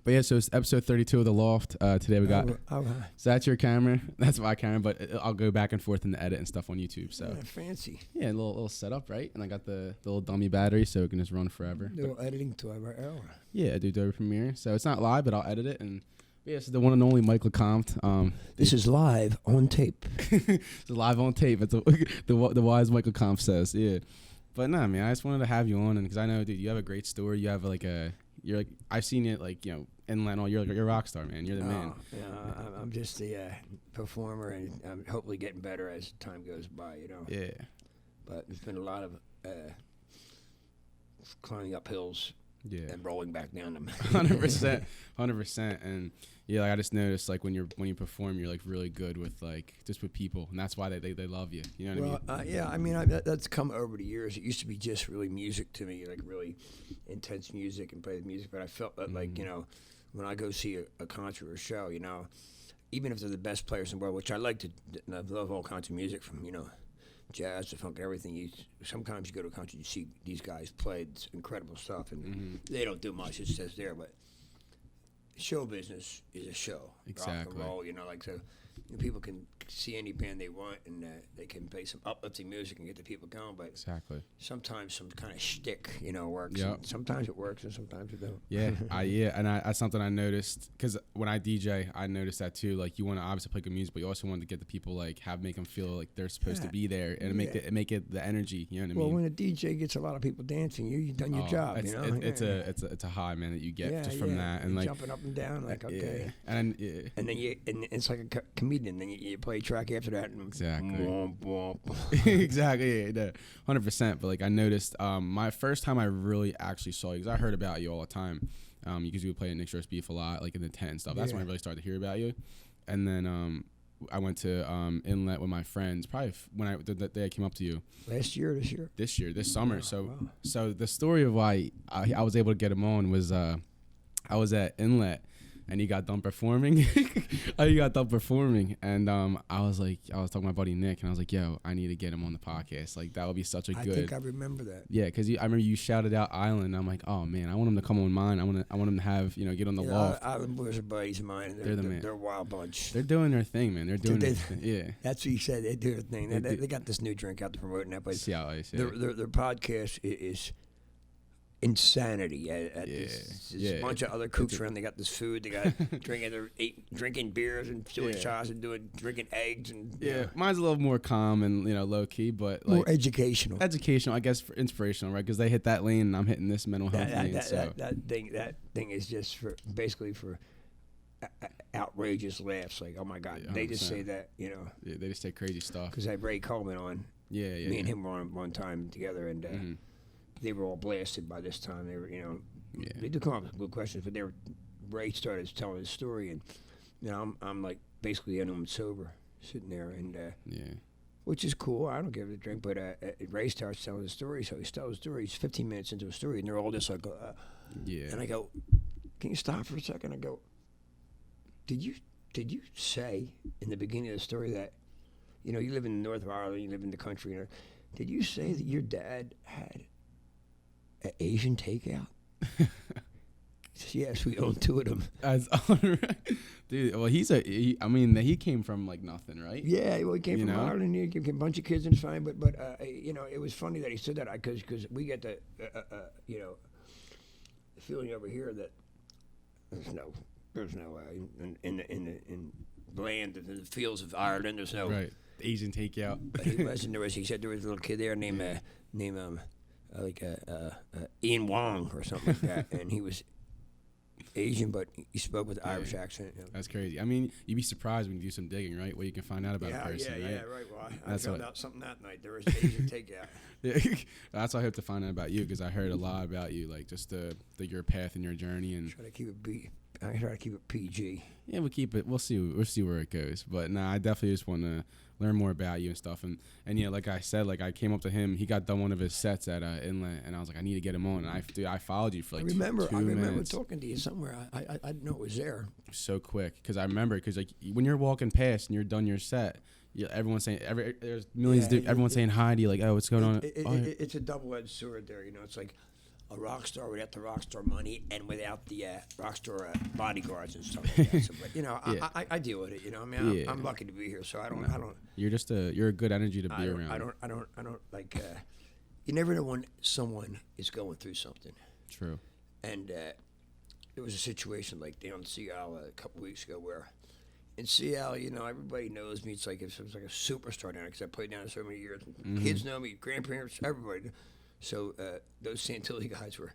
But yeah, so it's episode 32 of the Loft. Today we got. So that's your camera. That's my camera, but I'll go back and forth in the edit and stuff on YouTube. So fancy. Yeah, a little setup, right? And I got the little dummy battery, so it can just run forever. Little editing to our hour. Yeah, I do Adobe Premiere. So it's not live, but I'll edit it. And yeah, it's the one and only Mike Lecompt. This is live on tape. It's live on tape. It's the wise Mike Lecompt says. Yeah, but nah, man, I just wanted to have you on, and because I know, dude, you have a great story. You have you're like, I've seen it, like, you know, inland all. You're a rock star, man. You're the man. Yeah, I'm just the performer, and I'm hopefully getting better as time goes by, you know. Yeah. But there's been a lot of climbing up hills. Yeah. And rolling back down them. 100%. And yeah, like I just noticed, like when you perform, you're like really good with just with people, and that's why they love you. You know what I mean? Yeah. I mean, that's come over the years. It used to be just really music to me, like really intense music and play the music. But I felt that like, you know, when I go see a concert or a show, you know, even if they're the best players in the world, which I like to, and I love all kinds of music from, you know, jazz to funk and everything. Sometimes you go to a concert, you see these guys play incredible stuff, and they don't do much. It says there, but show business is a show. Exactly. Rock and roll, you know, like so. You know, people can see any band they want, and they can play some uplifting music and get the people going. But exactly, sometimes some kind of shtick, you know, works. Yep. Sometimes it works, and sometimes it don't. Yeah, and that's something I noticed, because when I DJ, I noticed that too. Like, you want to obviously play good music, but you also want to get the people make them feel like they're supposed to be there, and make it the energy. You know what I mean? Well, when a DJ gets a lot of people dancing, you've done your job. You know, it's a high, man, that you get just from that, and you're like jumping up and down, like okay, and then it's like a comedian. Then you play a track after that. And exactly. Womp, womp. Exactly. Yeah, 100%. But like I noticed, my first time I really actually saw you, because I heard about you all the time, because you would play at Nick's Roast Beef a lot, like in the tent and stuff. That's when I really started to hear about you. And then I went to Inlet with my friends, probably when the day I came up to you. Last year, this summer. Wow. So the story of why I was able to get him on was I was at Inlet, and he got done performing. And I was talking to my buddy Nick, and I was like, yo, I need to get him on the podcast. Like, that would be such a good. I think I remember that. Yeah, because I remember you shouted out Island. I'm like, oh man, I want him to come on mine. I want him to have, get on the Loft. Island boys are buddies of mine. They're the man. They're a wild bunch. They're doing their thing, man. They're doing their thing. Yeah. That's what you said. They do their thing. They got this new drink out to promoting that, but their podcast is insanity. There's a bunch of other kooks around. They got this food. They got drinking beers and doing shots and drinking eggs and mine's a little more calm and low key, but like more educational. I guess, for inspirational, right? Because they hit that lane and I'm hitting this mental health lane. That thing is just basically for outrageous laughs. Like, oh my God, they just say that, Yeah, they just say crazy stuff. Because I had Ray Coleman on. Me and him were on one time together, and they were all blasted by this time. They were, they do come up with good questions, but Ray started telling his story, and I'm like basically I'm sober, sitting there, and which is cool. I don't give it a drink, but Ray starts telling his story, so he tells his story. He's 15 minutes into a story, and they're all just like, and I go, can you stop for a second? I go, did you say in the beginning of the story that, you live in the north of Ireland, you live in the country, did you say that your dad had an Asian takeout? He says, yes, we own 2 of them. That's dude. Well, he came from like nothing, right? Yeah, well, he came from Ireland. He came a bunch of kids and it's fine, but it was funny that he said that because we get the feeling over here that there's no in the land, in the fields of Ireland, there's no Asian takeout. But he said there was a little kid there named Ian Wong or something like that, and he was Asian, but he spoke with an Irish accent. That's crazy. I mean, you'd be surprised when you do some digging, right? Where you can find out about a person, right? Yeah, right. Well, I found out something that night. There was Asian takeout. That's what I hope to find out about you, because I heard a lot about you, like just your path and your journey. And I try to keep it PG. Yeah, we'll keep it. We'll see where it goes. But I definitely just want to learn more about you and stuff. And like I said, like I came up to him. He got done one of his sets at Inlet, and I was like, I need to get him on. And I followed you for like 2 minutes. I remember talking to you somewhere. I didn't know it was there. So quick, because I remember, because like when you're walking past and you're done your set, everyone's saying there's millions. Everyone's saying hi to you, like, oh, what's going on? It's a double-edged sword there. It's like a rock star without the rock star money and without the rock star bodyguards and stuff like that. So, but you know, I deal with it. You know, I mean, I'm lucky to be here, so I don't. You're a good energy to be around. I don't like. You never know when someone is going through something. True. And there was a situation like down in Seattle a couple weeks ago where. In Seattle, you know, everybody knows me. It's like a superstar down there because I played down there so many years. Kids know me, grandparents, everybody. So those Santilli guys were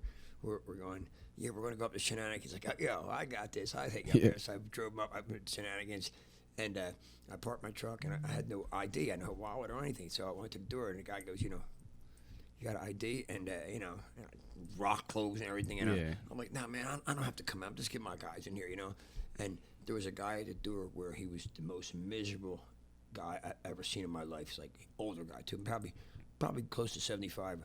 going, yeah, we're going to go up to Shenanigans. Like, yo, I got this. I think I'm there. So I drove up. I went to Shenanigans, and I parked my truck, and I had no ID. I had no wallet or anything. So I went to the door, and the guy goes, you know, you got an ID? And, you know, rock clothes and everything. And I'm like, nah, man, I don't have to come out. Just get my guys in here, you know. And there was a guy at the door where he was the most miserable guy I've ever seen in my life. He's like an older guy too, probably close to 75,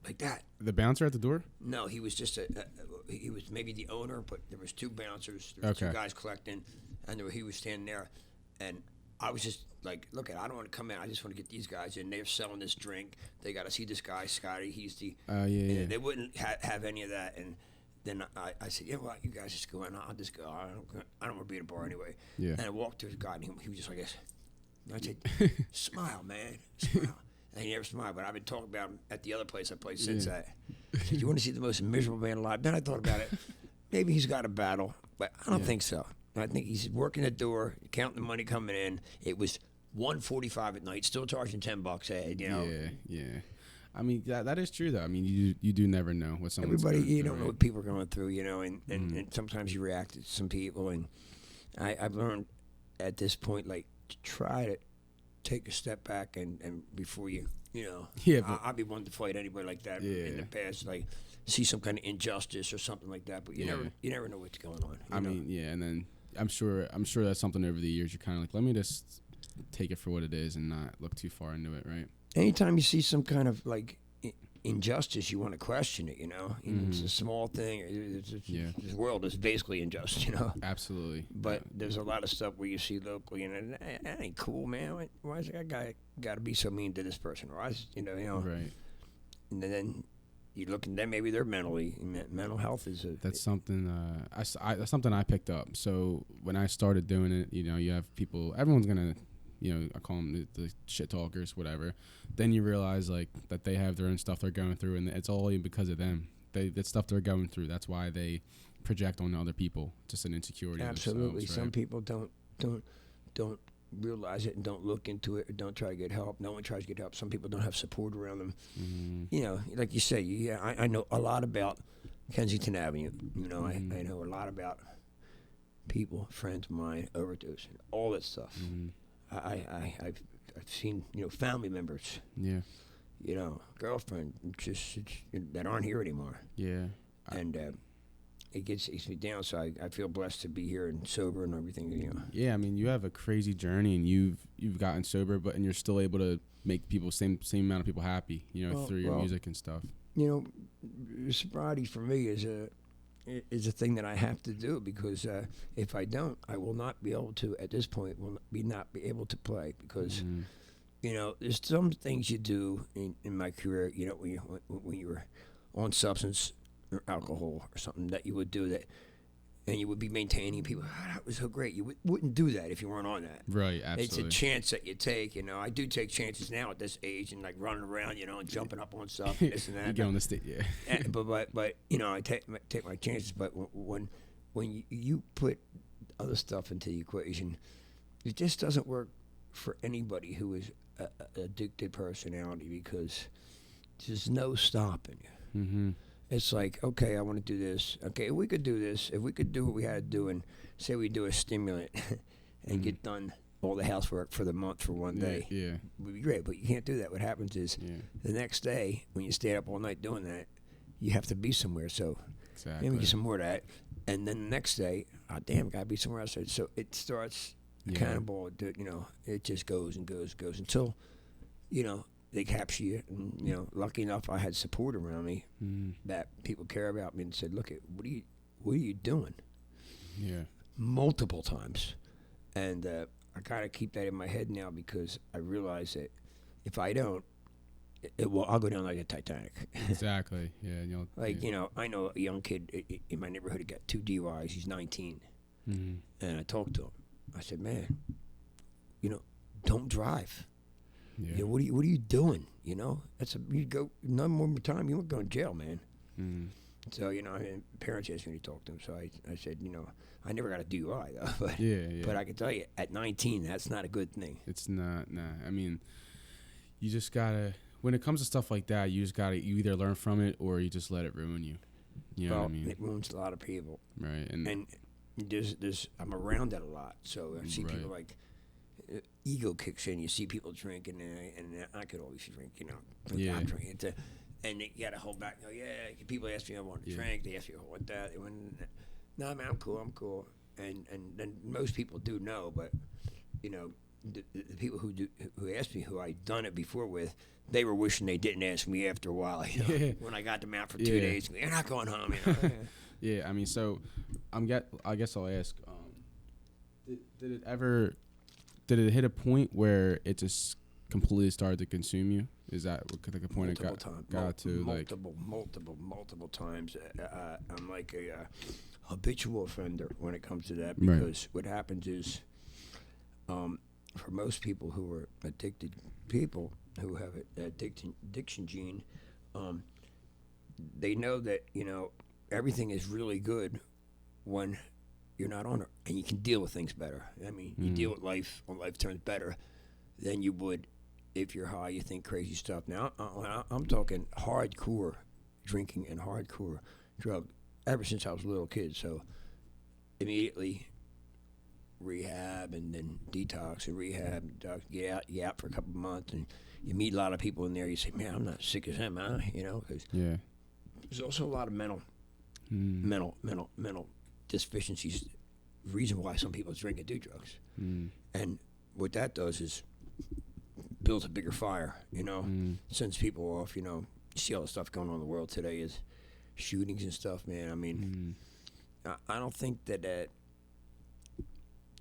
like that. The bouncer at the door? No, he was just he was maybe the owner, but there was two bouncers, there was two guys collecting, and he was standing there, and I was just like, look, I don't want to come in. I just want to get these guys in. They're selling this drink. They got to see this guy, Scotty. He's the. They wouldn't have any of that, and. Then I said, yeah, well, you guys just go in. I'll just go. I don't want to be at a bar anyway. Yeah. And I walked to the guy, and he was just like this. And I said, smile, man, smile. And he never smiled, but I've been talking about him at the other place I played since that. I said, you want to see the most miserable man alive? Then I thought about it. Maybe he's got a battle, but I don't think so. I think he's working the door, counting the money coming in. It was 1:45 at night, still charging $10 a head, you know. Yeah. I mean, that is true, though. I mean, you do never know what someone's Everybody, going you through, don't know what people are going through, you know, and sometimes you react to some people. And I've learned at this point, like, to try to take a step back and before you know, I'd be one to fight anybody like that in the past, like, see some kind of injustice or something like that. But you never know what's going on. I mean, and then I'm sure that's something over the years you're kind of like, let me just take it for what it is and not look too far into it, right? Anytime you see some kind of like injustice, you want to question it. You know, it's a small thing. This world is basically unjust. You know, absolutely. But there's a lot of stuff where you see locally, and that ain't cool, man. Why is that guy got to be so mean to this person? Or you know, right? And then you look, and then maybe they're mental health is that's something. That's something I picked up. So when I started doing it, you know, you have people. Everyone's gonna. You know, I call them the shit talkers, whatever. Then you realize like that they have their own stuff they're going through, and it's all because of them. That stuff they're going through. That's why they project on other people. Just an insecurity. Absolutely. Right? Some people don't realize it and don't look into it or don't try to get help. No one tries to get help. Some people don't have support around them. You know, like you say, I know a lot about Kensington Avenue. You know, I know a lot about people, friends of mine, overdose, and all that stuff. I've seen, you know, family members. Yeah. You know, girlfriend just that aren't here anymore. Yeah. And it gets me down. So I feel blessed to be here and sober and everything. You know. Yeah, I mean, you have a crazy journey, and you've gotten sober, and you're still able to make people same amount of people happy. You know, through your music and stuff. You know, sobriety for me is a thing that I have to do because if I don't, I will not be able to. At this point, not be able to play because, you know, there's some things you do in my career. You know, when you were on substance or alcohol or something that you would do that, and you would be maintaining people. Oh, that was so great. You wouldn't do that if you weren't on that. Right, absolutely. It's a chance that you take. You know, I do take chances now at this age and like running around, you know, and jumping up on stuff and this and that. You get on the stage, yeah. But you know, I take my chances. But when you put other stuff into the equation, it just doesn't work for anybody who is a addicted personality because there's no stopping you. Mm-hmm. It's like, okay, I want to do this. Okay, if we could do this, if we could do what we had to do and say we do a stimulant and get done all the housework for the month for one day, it would be great. But you can't do that. What happens is the next day when you stay up all night doing that, you have to be somewhere. So maybe get some more of that. And then the next day, oh, damn, got to be somewhere else. So it starts cannonball. You know, it just goes and goes until, you know, they capture you, and you know. Lucky enough, I had support around me that people care about me and said, "Look, what are you doing?" Yeah, multiple times, and I gotta keep that in my head now because I realize that if I don't, well, I'll go down like a Titanic. Exactly. Yeah. I know a young kid in my neighborhood who got 2 DUIs. He's 19. And I talked to him. I said, man, don't drive. Yeah. What are you doing? You go none more time, you won't go in jail, man. So parents asked me to talk to him. So I said, I never got a DUI though. But but I can tell you, at 19, that's not a good thing. It's not. Nah. I mean, you just gotta. When it comes to stuff like that, you either learn from it or you just let it ruin you. You know what I mean? It ruins a lot of people. Right. And there's I'm around that a lot. So I see people like ego kicks in. You see people drinking, and I could always drink. I'm drinking. And you gotta hold back. People ask me I want to drink. They ask me I want that. No, man, I'm cool. And most people do know, but the people who asked me who I'd done it before with, they were wishing they didn't ask me after a while. When I got them out for 2 days, you're not going home. Yeah, I mean, so I guess I'll ask. Did it hit a point where it just completely started to consume you? Is that like a point it got to? Multiple times. I'm like a habitual offender when it comes to that, because what happens is, for most people who are addicted, people who have an addiction gene, they know that everything is really good when you're not on it, and you can deal with things better. I mean, you deal with life when life turns better than you would if you're high. You think crazy stuff. Now I'm talking hardcore drinking and hardcore drug ever since I was a little kid. So immediately rehab, and then detox and rehab. Get out for a couple of months, and you meet a lot of people in there. You say, man, I'm not sick as him, huh? Because there's also a lot of mental deficiencies. Reason why some people drink and do drugs, and what that does is builds a bigger fire. Sends people off. You see all the stuff going on in the world today is shootings and stuff, man. I mean, I don't think that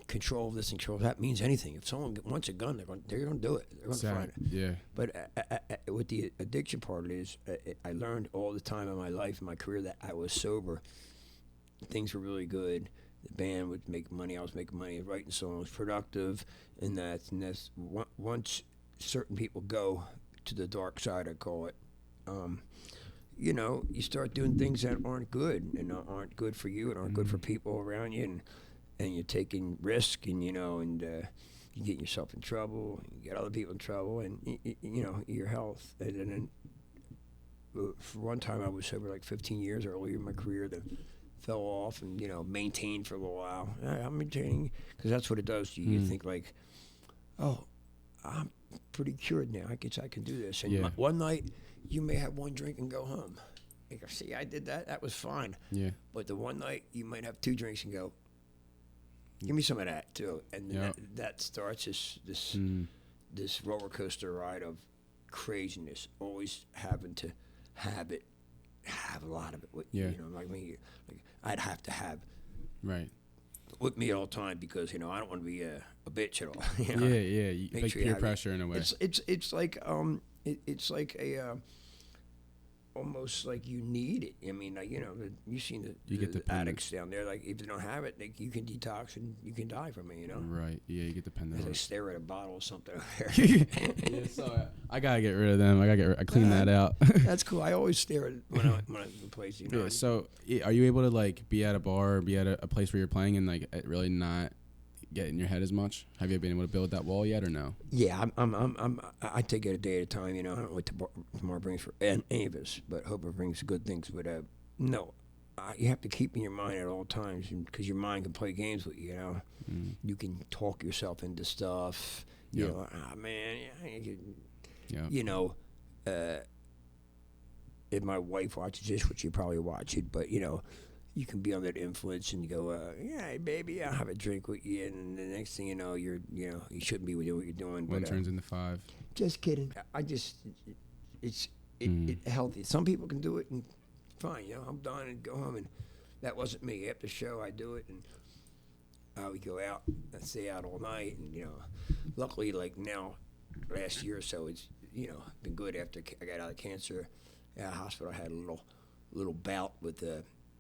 control this and control that means anything. If someone wants a gun, they're going to do it. They're going to find it. Yeah. But with the addiction part is, I learned all the time in my life, in my career, that I was sober. Things were really good. The band would make money. I was making money, writing songs, productive, and that's once certain people go to the dark side, I call it. You start doing things that aren't good and aren't good for you and aren't good for people around you, and you're taking risk, and you get yourself in trouble, you get other people in trouble, and your health. And then for one time, I was sober like 15 years earlier in my career. That fell off and maintained for a little while. I'm maintaining because that's what it does to you. You think like, oh, I'm pretty cured now. I guess I can do this. And one night, you may have one drink and go home. You go, see, I did that. That was fine. Yeah. But the one night, you might have 2 drinks and go, give me some of that too. And that starts this roller coaster ride of craziness. Always having to have a lot of it. Like me, I'd have to have with me all the time because I don't want to be a bitch at all. You like sure peer pressure in a way. It's like it's like a almost like you need it. I mean, you've seen the addicts down there. Like if they don't have it, you can detox and you can die from it. Right? Yeah, you get dependent. As I stare at a bottle or something over there. So I gotta get rid of them. I clean that out. That's cool. I always stare at it when I'm in the place. Yeah. So are you able to like be at a bar or be at a place where you're playing and like really not get in your head as much? Have you been able to build that wall yet or no? Yeah, I take it a day at a time. I don't know what tomorrow brings for any of us, but hope it brings good things. But no, you have to keep in your mind at all times because your mind can play games with you. You can talk yourself into stuff. If my wife watches this, which she probably watch it, but you can be under the influence and you go, yeah, baby, I'll have a drink with you, and the next thing you know, you shouldn't be doing what you're doing. One turns into 5. Just kidding. It's healthy. Some people can do it and fine. I'm done and go home. And that wasn't me. After the show, I do it, and we go out and stay out all night. And luckily, like now, last year or so, been good after I got out of cancer. At the hospital, I had a little bout with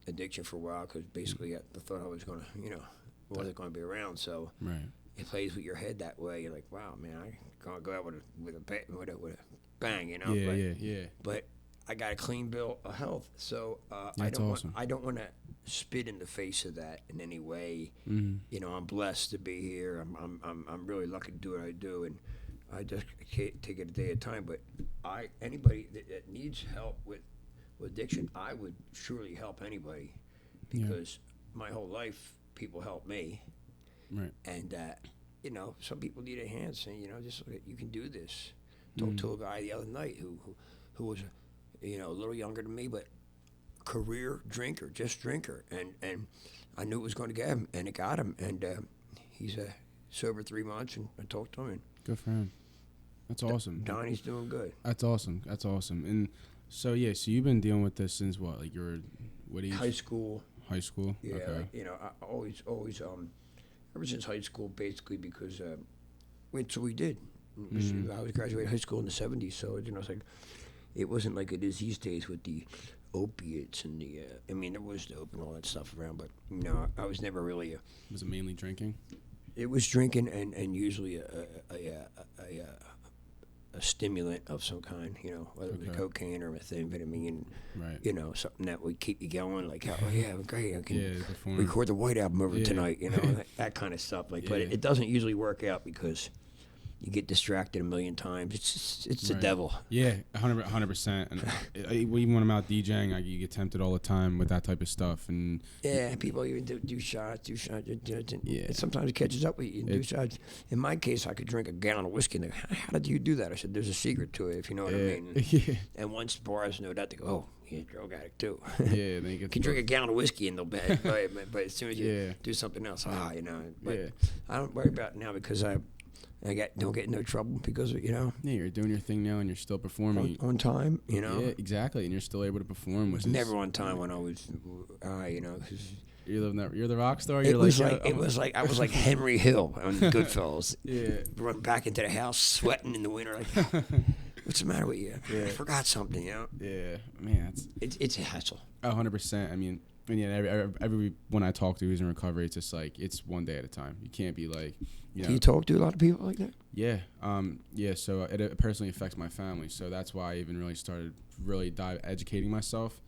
addiction for a while because basically I thought I was gonna, wasn't gonna be around. So it plays with your head that way. You're like, wow, man, I can't go out with a bang, Yeah. But I got a clean bill of health, so I don't want to spit in the face of that in any way. I'm blessed to be here. I'm really lucky to do what I do, and I just can't take it a day at a time. But anybody that needs help with addiction, I would surely help anybody because my whole life people help me, and some people need a hand saying, just you can do this. Talked to a guy the other night who was a little younger than me, but career drinker, just drinker, and I knew it was going to get him, and it got him, and he's sober 3 months, and I talked to him. And good for him. That's awesome. Donnie's doing good. That's awesome. And so you've been dealing with this since what? Like what age? High school. High school. Yeah. Okay. I always ever since high school, basically, because so we did. I was graduating high school in the 70s, so it's like it wasn't like it is these days with the opiates and the there was dope and all that stuff around, but I was never really Was it mainly drinking? It was drinking and usually a stimulant of some kind, whether it was cocaine or methamphetamine, something that would keep you going, like, oh yeah, great, I can record the White Album over tonight, that kind of stuff. Like, but it doesn't usually work out because you get distracted a million times. It's the devil. Yeah, 100%. And even when I'm out DJing, you get tempted all the time with that type of stuff. And people even do shots. Sometimes it catches up with you. Do shots. In my case, I could drink a gallon of whiskey. And how did you do that? I said, there's a secret to it, if you know what I mean. And once bars know that, they go, oh, you're a drug addict too. Yeah, then you can drink a gallon of whiskey and they'll bet. But as soon as you do something else, But I don't worry about it now because I don't get in no trouble because of, Yeah, you're doing your thing now and you're still performing. On time, Yeah, exactly. And you're still able to perform. Which never on time when I was, Cause you're the rock star? It was like I was like Henry Hill on Goodfellas. Run back into the house sweating in the winter like, what's the matter with you? I forgot something, Yeah, man. It's a hassle. 100%. I mean, everyone I talk to who's in recovery, it's just like it's one day at a time. You can't be like, Do you talk to a lot of people like that? Yeah. So it personally affects my family. So that's why I even really started educating myself.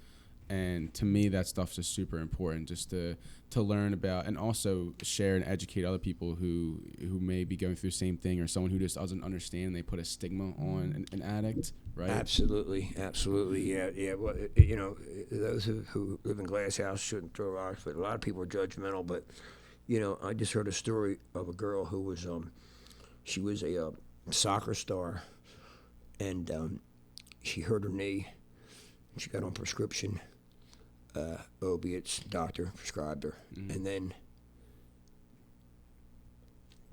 And to me, that stuff's just super important, just to learn about and also share and educate other people who may be going through the same thing, or someone who just doesn't understand. They put a stigma on an addict, right? Absolutely, yeah. Well, those who live in glass house shouldn't throw rocks, but a lot of people are judgmental. But I just heard a story of a girl who was she was a soccer star, and she hurt her knee. She got on prescription opiates, doctor prescribed her, and then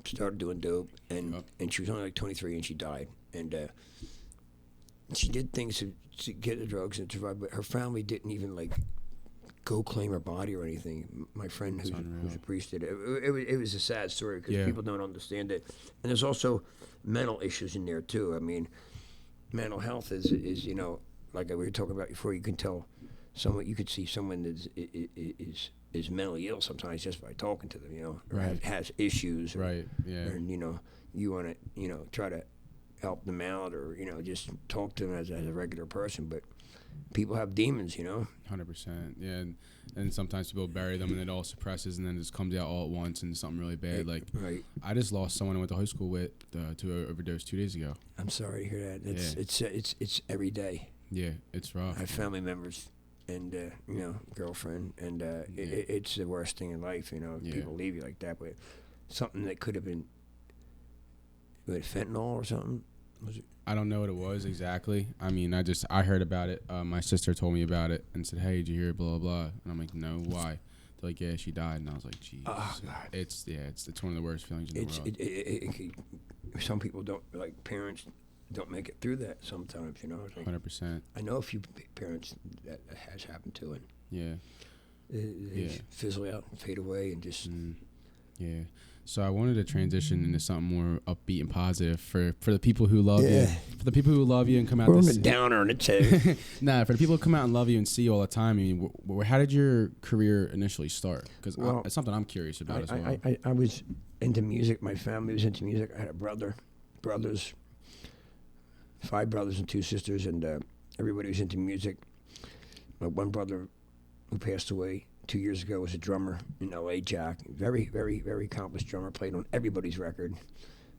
started doing dope, and she was only like 23, and she died. And she did things to get the drugs and survive, but her family didn't even like go claim her body or anything. My friend who's a priest did it. It was a sad story because people don't understand it, and there's also mental issues in there too. I mean, mental health is like we were talking about before. You can tell someone, you could see someone that is mentally ill sometimes just by talking to them, or has issues, and you want to try to help them out, or just talk to them as a regular person. But people have demons, 100%. Yeah, and sometimes people bury them and it all suppresses, and then it just comes out all at once and something really bad. I just lost someone I went to high school with to an overdose 2 days ago. I'm sorry to hear that. It's every day. Yeah, it's rough. I have family members and girlfriend, and it's the worst thing in life. People leave you like that, but something that could have been with fentanyl or something. Was it? I don't know what it was exactly. I mean, I heard about it. My sister told me about it and said, "Hey, did you hear blah blah blah?" And I'm like, "No, why?" They're like, "Yeah, she died." And I was like, "Geez." Oh God. It's one of the worst feelings in the world. Some people don't, like parents don't make it through that sometimes, 100%. I know a few parents that has happened to, and they fizzle out and fade away, and just Yeah. So I wanted to transition into something more upbeat and positive for the people who love you. For the people who love you and come out. We're on a downer on it too. Nah, for the people who come out and love you and see you all the time. I mean, how did your career initially start? Because it's something I'm curious about as well. I was into music. My family was into music. I had a brothers, 5 brothers and 2 sisters, and everybody was into music. My one brother, who passed away 2 years ago, was a drummer in L.A. Jack. Very, very, very accomplished drummer. Played on everybody's record.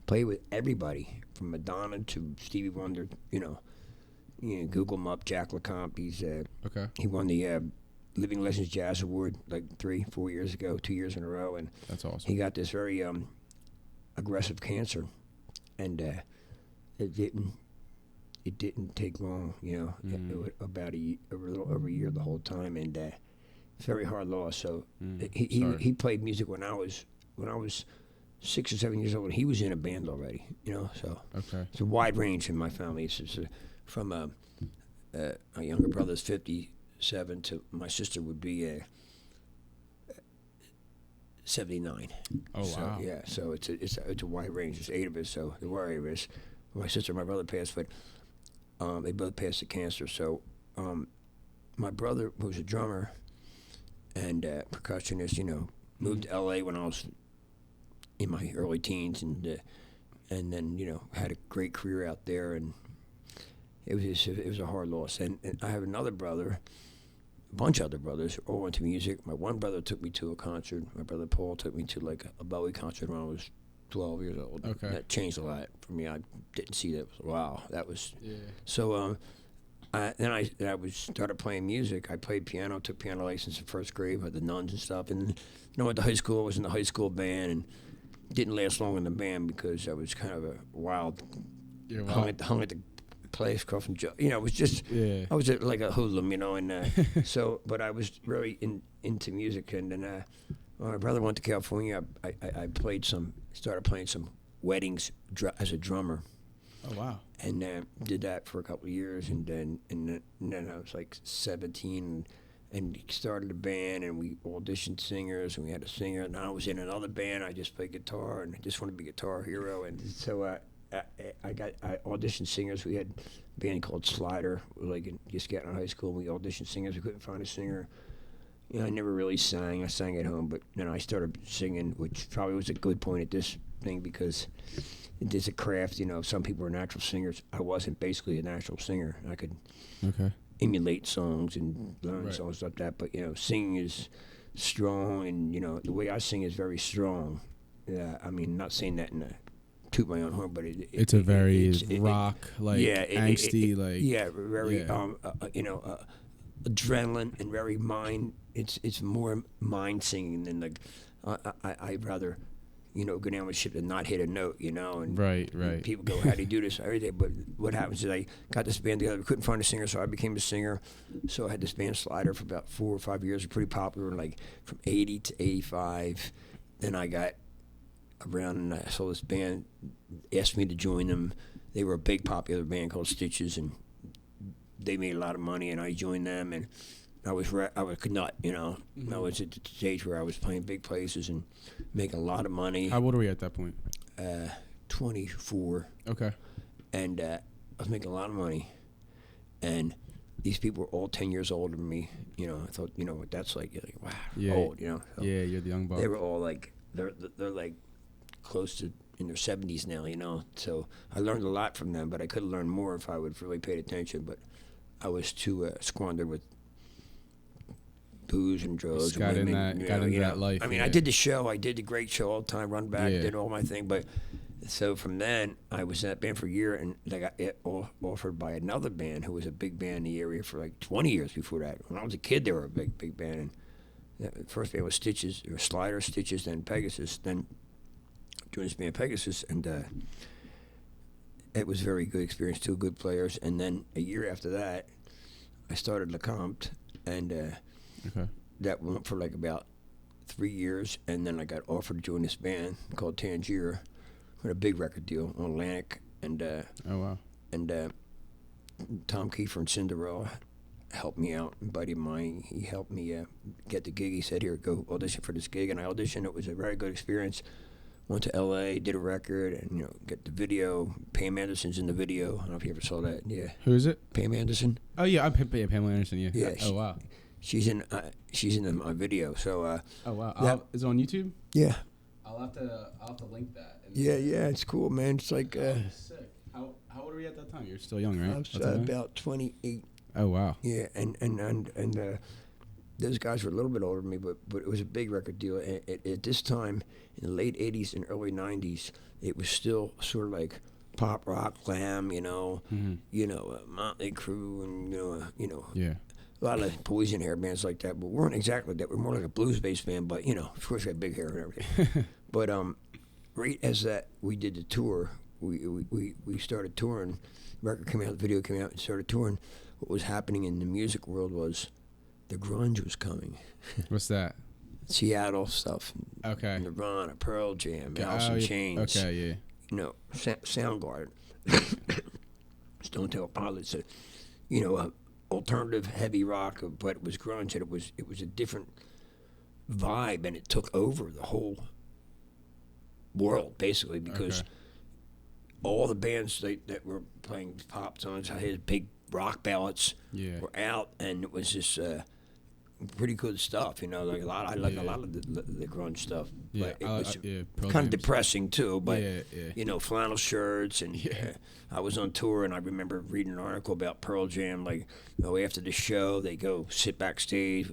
Played with everybody from Madonna to Stevie Wonder. You know, Google him up. Jack Lecompt. He won the Living Legends Jazz Award like 3-4 years ago, 2 years in a row, and that's awesome. He got this very aggressive cancer, and it didn't take long. You know, about a little over a year the whole time, and. Very hard loss. So he played music when I was 6 or 7 years old, and he was in a band already. You know, so it's a wide range in my family. It's from my younger brother's 57 to my sister would be 79. Oh so, wow! Yeah, so it's a wide range. There's 8 of us, so there were 8 of us. My sister and my brother passed, but they both passed the cancer. So my brother, who was a drummer and percussionist, you know, moved to L.A. when I was in my early teens, and then, you know, had a great career out there, and it was a hard loss. And I have another brother, a bunch of other brothers, all into music. My one brother took me to a concert. My brother Paul took me to like a Bowie concert when I was 12 years old. Okay. That changed a lot for me. I didn't see that. Wow, that was. Yeah. So then I started playing music. I played piano, took piano lessons in first grade with the nuns and stuff. And you know, at the high school, I was in the high school band, and didn't last long in the band because I was kind of a wild. You're wild. Hung at the place across from Joe. You know, it was just. Yeah. I was like a hoodlum, you know, and so. But I was really into music, and then when my brother went to California, I started playing some weddings as a drummer. Oh wow! And did that for a couple of years, and then I was like 17, and started a band, and we auditioned singers, and we had a singer. And I was in another band. I just played guitar, and I just wanted to be a guitar hero. And so I auditioned singers. We had a band called Slider, like just getting out of high school. We auditioned singers. We couldn't find a singer. You know, I never really sang. I sang at home, but then I started singing, which probably was a good point at this thing because. It is a craft, you know. Some people are natural singers. I wasn't basically a natural singer. I could emulate songs and learn songs like that. But, you know, singing is strong, and, you know, the way I sing is very strong. I mean, not saying that in a toot my own horn, but it's a very rock, angsty, very, you know, adrenaline and very mind. It's more mind singing than like I'd rather. You know, go down with ship and not hit a note, you know. And and people go, how do you do this? Everything. But what happens is I got this band together. We couldn't find a singer, so I became a singer. So I had this band Slider for about 4 or 5 years. Pretty popular, like from 80 to 85. Then I got around and I saw this band, asked me to join them. They were a big popular band called Stitches, and they made a lot of money, and I joined them. And I could not, you know. Mm-hmm. I was at the stage where I was playing big places and making a lot of money. How old were you at that point? 24. Okay. And I was making a lot of money. And these people were all 10 years older than me. You know, I thought, you know what that's like. You're like, wow, old, you know. So yeah, you're the young buck. They were all like, they're like close to in their 70s now, you know. So I learned a lot from them, but I could have learned more if I would have really paid attention. But I was too squandered with booze and drugs. Just got into that life. I mean, I did the show. I did the great show all the time, run back, did all my thing. But so from then, I was in that band for a year, and I got offered by another band who was a big band in the area for like 20 years before that. When I was a kid, they were a big band. And the first band was Stitches, or Slider, Stitches, then Pegasus. Then joined this band Pegasus, and it was a very good experience, 2 good players. And then a year after that, I started Lecompt, and that went for like about 3 years, and then I got offered to join this band called Tangier, with a big record deal on Atlantic, and oh wow, and Tom Kiefer and Cinderella, helped me out. A buddy of mine, he helped me get the gig. He said, "Here, go audition for this gig," and I auditioned. It was a very good experience. Went to L.A., did a record, and get the video. Pam Anderson's in the video. I don't know if you ever saw that. Yeah. Who is it? Pam Anderson. Oh yeah, Pamela Anderson. Yeah. Yeah. Oh wow. She's in my video. So. Oh wow. Is it on YouTube? Yeah. I'll have to link that. Yeah, it's cool, man. It's like. Sick. How old were you at that time? You're still young, right? I was about 28. Oh wow. Yeah, and those guys were a little bit older than me, but it was a big record deal. At this time, in the late 80s and early 90s, it was still sort of like pop rock, glam, Mm-hmm. Motley Crue, and Yeah. a lot of Poison hair bands like that. But we weren't exactly that. We're more like a blues-based band, but of course we had big hair and everything. But right as that we did the tour, we started touring. Record came out, the video came out, and started touring. What was happening in the music world was the grunge was coming. What's that? Seattle stuff. Okay. Nirvana, Pearl Jam, Alice in Chains. Okay, yeah. Soundgarden, Stone Temple Pilots. Alternative heavy rock, but it was grunge, and it was a different vibe, and it took over the whole world basically because all the bands that were playing pop songs, his big rock ballads were out, and it was just pretty good stuff. Like a lot of the grunge stuff. Yeah, but it was Pearl kind of Jam's. depressing too. But flannel shirts, and I was on tour, and I remember reading an article about Pearl Jam. Like, after the show, they go sit backstage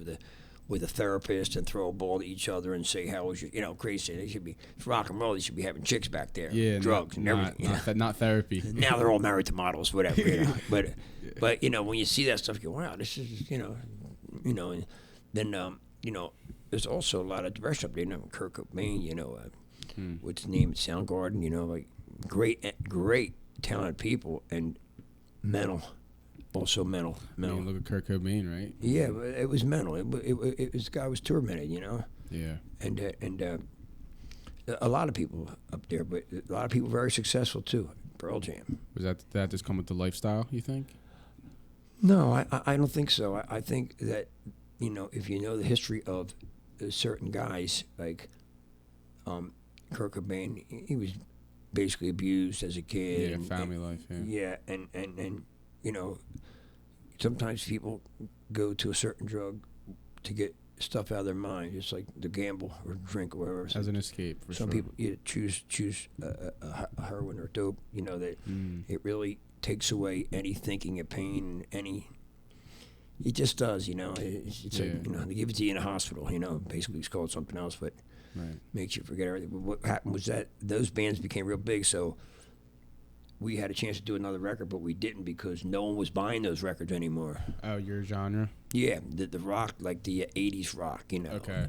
with a therapist and throw a ball to each other and say, "How was your," crazy. They should be, it's rock and roll. They should be having chicks back there, drugs and everything. Not therapy. Now they're all married to models, whatever. But when you see that stuff, you go, "Wow, this is," And then there's also a lot of direction up there. Kurt Cobain, what's his name? Soundgarden. Like great talented people and mental. Also mental. I mean, look at Kurt Cobain, right? Yeah, but it was mental. It was, the guy was tormented, Yeah. And a lot of people up there, but a lot of people very successsul too. Pearl Jam. Was that just come with the lifestyle, you think? No, I don't think so. I think that, if you know the history of certain guys, like Kurt Cobain, he was basically abused as a kid. Yeah, family life, yeah. Yeah, and sometimes people go to a certain drug to get stuff out of their mind. It's like the gamble or drink or whatever. As an escape, for Some sure. people choose a heroin or dope. That it really takes away any thinking of pain, it just does. It's like, they give it to you in a hospital. Basically it's called something else, but makes you forget everything. But what happened was that those bands became real big, so we had a chance to do another record, but we didn't because no one was buying those records anymore. Oh, your genre? Yeah, the rock, like the 80s rock,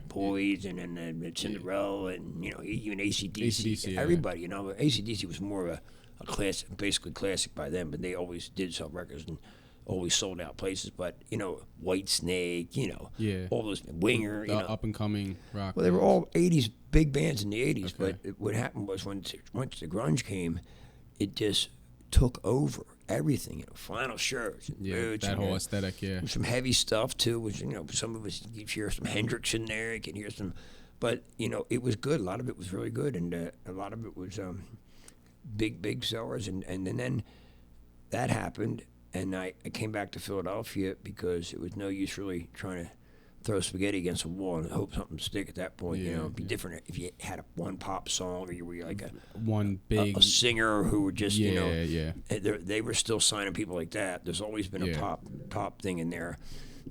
Boys and then Cinderella and, even AC/DC. Everybody, but AC/DC was more of a classic, basically classic by them, but they always did sell records and always sold out places. But, White Snake, all those, Winger, the up and coming rock. Well, they were all 80s big bands in the 80s, Okay. but what happened was once the grunge came, it just took over everything. Flannel shirts and boots. That whole aesthetic, some heavy stuff too. Which some of us, you hear some Hendrix in there. You can hear some, but it was good. A lot of it was really good, and a lot of it was big sellers. And then that happened, and I came back to Philadelphia because it was no use really trying to throw spaghetti against a wall and hope something would stick at that point. It'd be different if you had one pop song or you were like a singer who would just they were still signing people like that. There's always been a pop thing in there.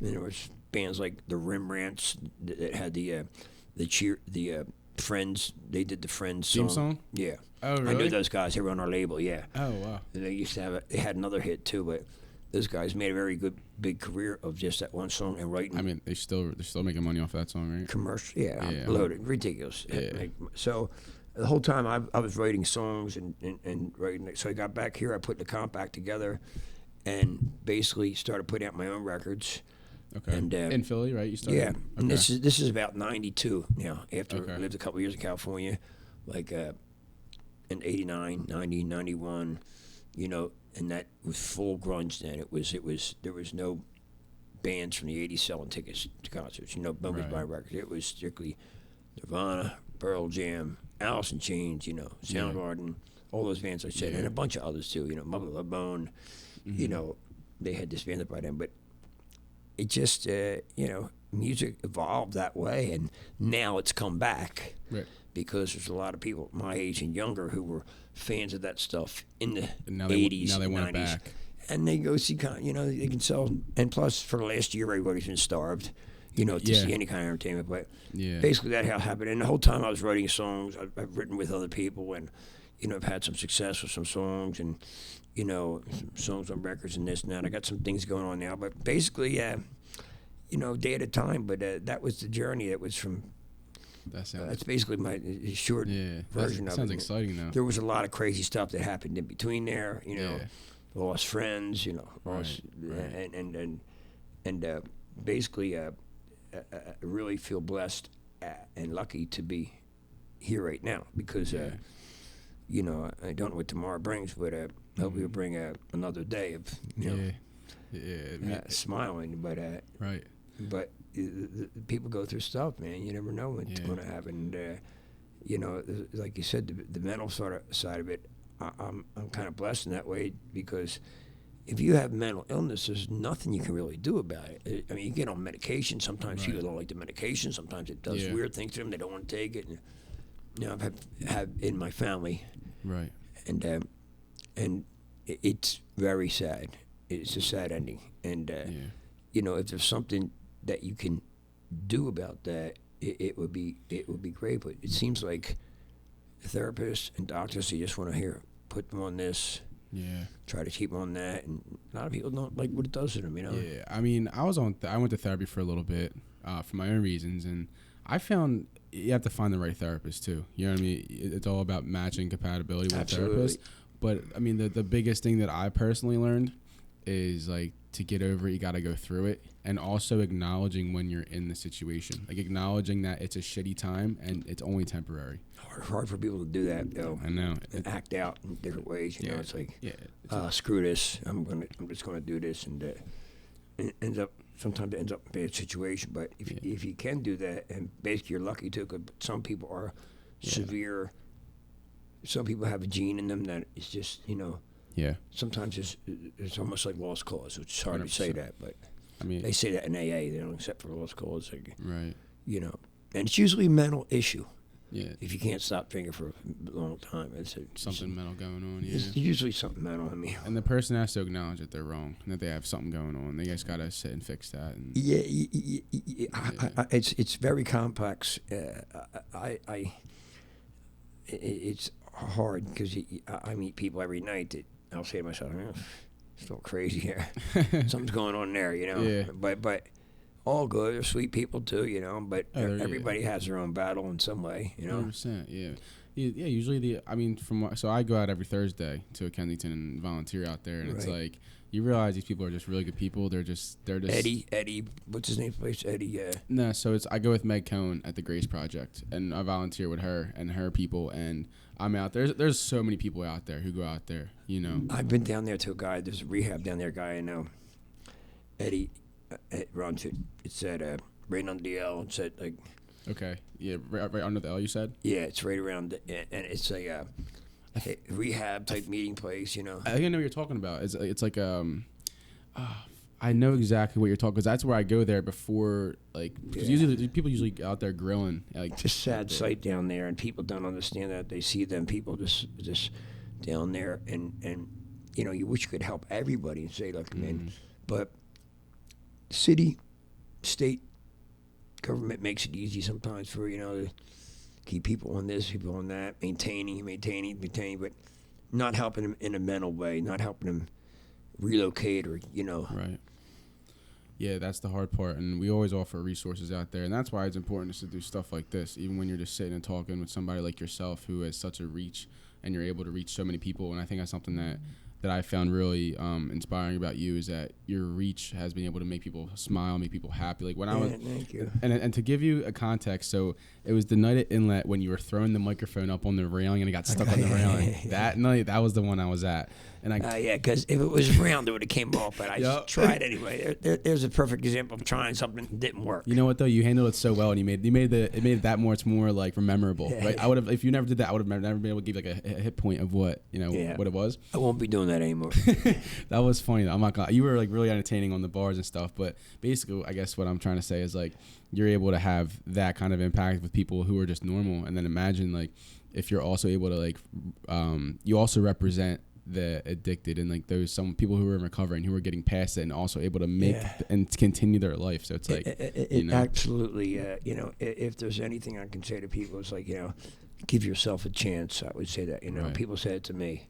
And there was bands like the Remembrance that had the Friends. They did the Friends song. Yeah. Oh, really? I knew those guys. They were on our label. Yeah. Oh, wow. And they used to they had another hit too, but those guys made a very good big career of just that one song and writing. I mean, they're still making money off that song, right? Commercial, loaded, ridiculous. Yeah. So the whole time I was writing songs and writing. So I got back here. I put Lecompt back together, and basically started putting out my own records. Okay. And in Philly, right? You started. Yeah. Okay. And this is about 92 now. After I lived a couple years in California, like in 89, 90, 91, and that was full grunge then. There was no bands from the 80s selling tickets to concerts. You know, nobody's buying records. It was strictly Nirvana, Pearl Jam, Alice in Chains, you know, Soundgarden, all those bands I said, and a bunch of others too, you know, Mother Love Bone, you know, they had disbanded by then. But it just, you know, music evolved that way, and now it's come back. Right. Because there's a lot of people my age and younger who were fans of that stuff in the 80s, 80s now they and want 90s. It back. And they go see, you know, they can sell. And plus, for the last year, everybody's been starved, you know, to see any kind of entertainment. But basically, that happened. And the whole time I was writing songs, I've written with other people, and, you know, I've had some success with some songs, and, you know, some songs on records and this and that. I got some things going on now. But basically, you know, day at a time. But that was the journey. That was from. That's basically my short version of it. Sounds exciting, though. There was a lot of crazy stuff that happened in between there, you know. Lost friends, you know, lost, and basically, I really feel blessed and lucky to be here right now because, you know, I don't know what tomorrow brings, but I hope we'll bring another day of, you know, smiling, but but people go through stuff, man. You never know what's going to happen. And, you know, like you said, the mental side of it, I'm kind of blessed in that way because if you have mental illness, there's nothing you can really do about it. I mean, you get on medication. Sometimes people don't like the medication. Sometimes it does weird things to them. They don't want to take it. And, you know, I've had in my family. Right. And it's very sad. It's a sad ending. And, you know, if there's something that you can do about that, it would be great. But it seems like therapists and doctors, they just want to put them on this, try to keep them on that, and a lot of people don't like what it does to them, you know. Yeah, I mean, I went to therapy for a little bit for my own reasons, and I found you have to find the right therapist too. You know what I mean? It's all about matching compatibility with the therapist. But I mean, the biggest thing that I personally learned is like to get over it, you got to go through it, and also acknowledging when you're in the situation, like acknowledging that it's a shitty time and it's only temporary. Hard for people to do that, though. I know. And act out in different ways. You know, it's like, screw this. I'm just gonna do this, and it sometimes it ends up in a bad situation. But if you can do that, and basically you're lucky too, because some people are severe. Some people have a gene in them that is just, you know. Yeah. Sometimes it's almost like lost cause, which is hard 100%. To say that, but I mean they say that in AA. They don't accept for lost cause. Like, right. You know, and it's usually a mental issue. Yeah. If you can't stop drinking for a long time, it's something mental going on. Yeah. It's usually something mental. I mean. And the person has to acknowledge that they're wrong and that they have something going on. They just gotta sit and fix that. And it's very complex. It's hard because I meet people every night that I'll say to myself, it's a little crazy here. Something's going on there, you know. Yeah. But all good. They're sweet people too, you know. But everybody has their own battle in some way, you know. 100%. Yeah. Yeah. Usually so I go out every Thursday to Kensington and volunteer out there, and it's like you realize these people are just really good people. They're just Eddie. What's his name? Place Eddie. No, so I go with Meg Cohn at the Grace Project, and I volunteer with her and her people, and I'm out there. There's so many people out there who go out there, you know. I've been down there to a guy. There's a rehab down there, guy I know. Eddie runs it. It said right under the L. It said like. Okay. Yeah, right under the L. You said. Yeah, it's right around, and it's a rehab type meeting place, you know. I think I know what you're talking about. It's like I know exactly what you're talking, because that's where I go there before, like, because usually people go out there grilling. Like, it's a sad sight down there, and people don't understand that. They see them people just down there, and you know, you wish you could help everybody and say, look, man, but city, state, government makes it easy sometimes for, you know, to keep people on this, people on that, maintaining, but not helping them in a mental way, not helping them relocate or, you know. Right. Yeah, that's the hard part, and we always offer resources out there, and that's why it's important to do stuff like this, even when you're just sitting and talking with somebody like yourself who has such a reach, and you're able to reach so many people. And I think that's something that I found really inspiring about you, is that your reach has been able to make people smile, make people happy. Like when I was, thank you. And to give you a context, so it was the night at Inlet when you were throwing the microphone up on the railing and it got stuck on the railing. That night, that was the one I was at. And yeah, because if it was round, it would have came off. But I just tried anyway. There's a perfect example of trying something that didn't work. You know what though? You handled it so well, and it made it that much more like memorable, right? I would have, if you never did that, I would have never been able to give like a hit point of what what it was. I won't be doing that anymore. That was funny though. I'm not gonna. You were like really entertaining on the bars and stuff, but basically, I guess what I'm trying to say is like you're able to have that kind of impact with people who are just normal, and then imagine like if you're also able to like you also represent the addicted and like those some people who are in recovery and who are getting past it and also able to make and continue their life. So it's like absolutely if there's anything I can say to people, it's like give yourself a chance. I would say that people say it to me,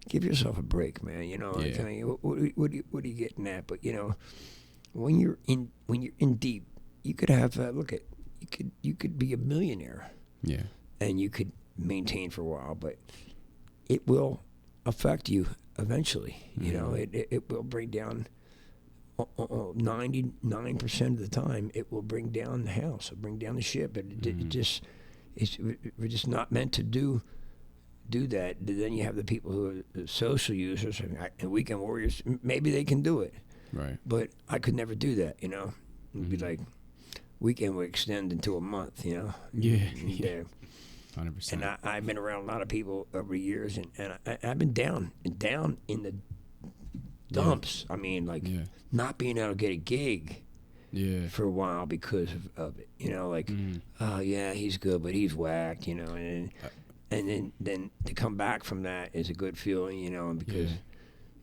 give yourself a break, man. Like, what are you getting at? But when you're in deep, you could have you could be a millionaire, and you could maintain for a while, but it will affect you eventually. It will bring down 99% of the time. It will bring down the house. It'll bring down the ship. We're just not meant to do that. Then you have the people who are the social users and weekend warriors. Maybe they can do it, right? But I could never do that. It'd be like weekend would extend into a month. Yeah. 100%. And I've been around a lot of people over the years, and I've been down in the dumps. I mean, like not being able to get a gig for a while because of it. Oh yeah, he's good, but he's whacked. And then to come back from that is a good feeling. Because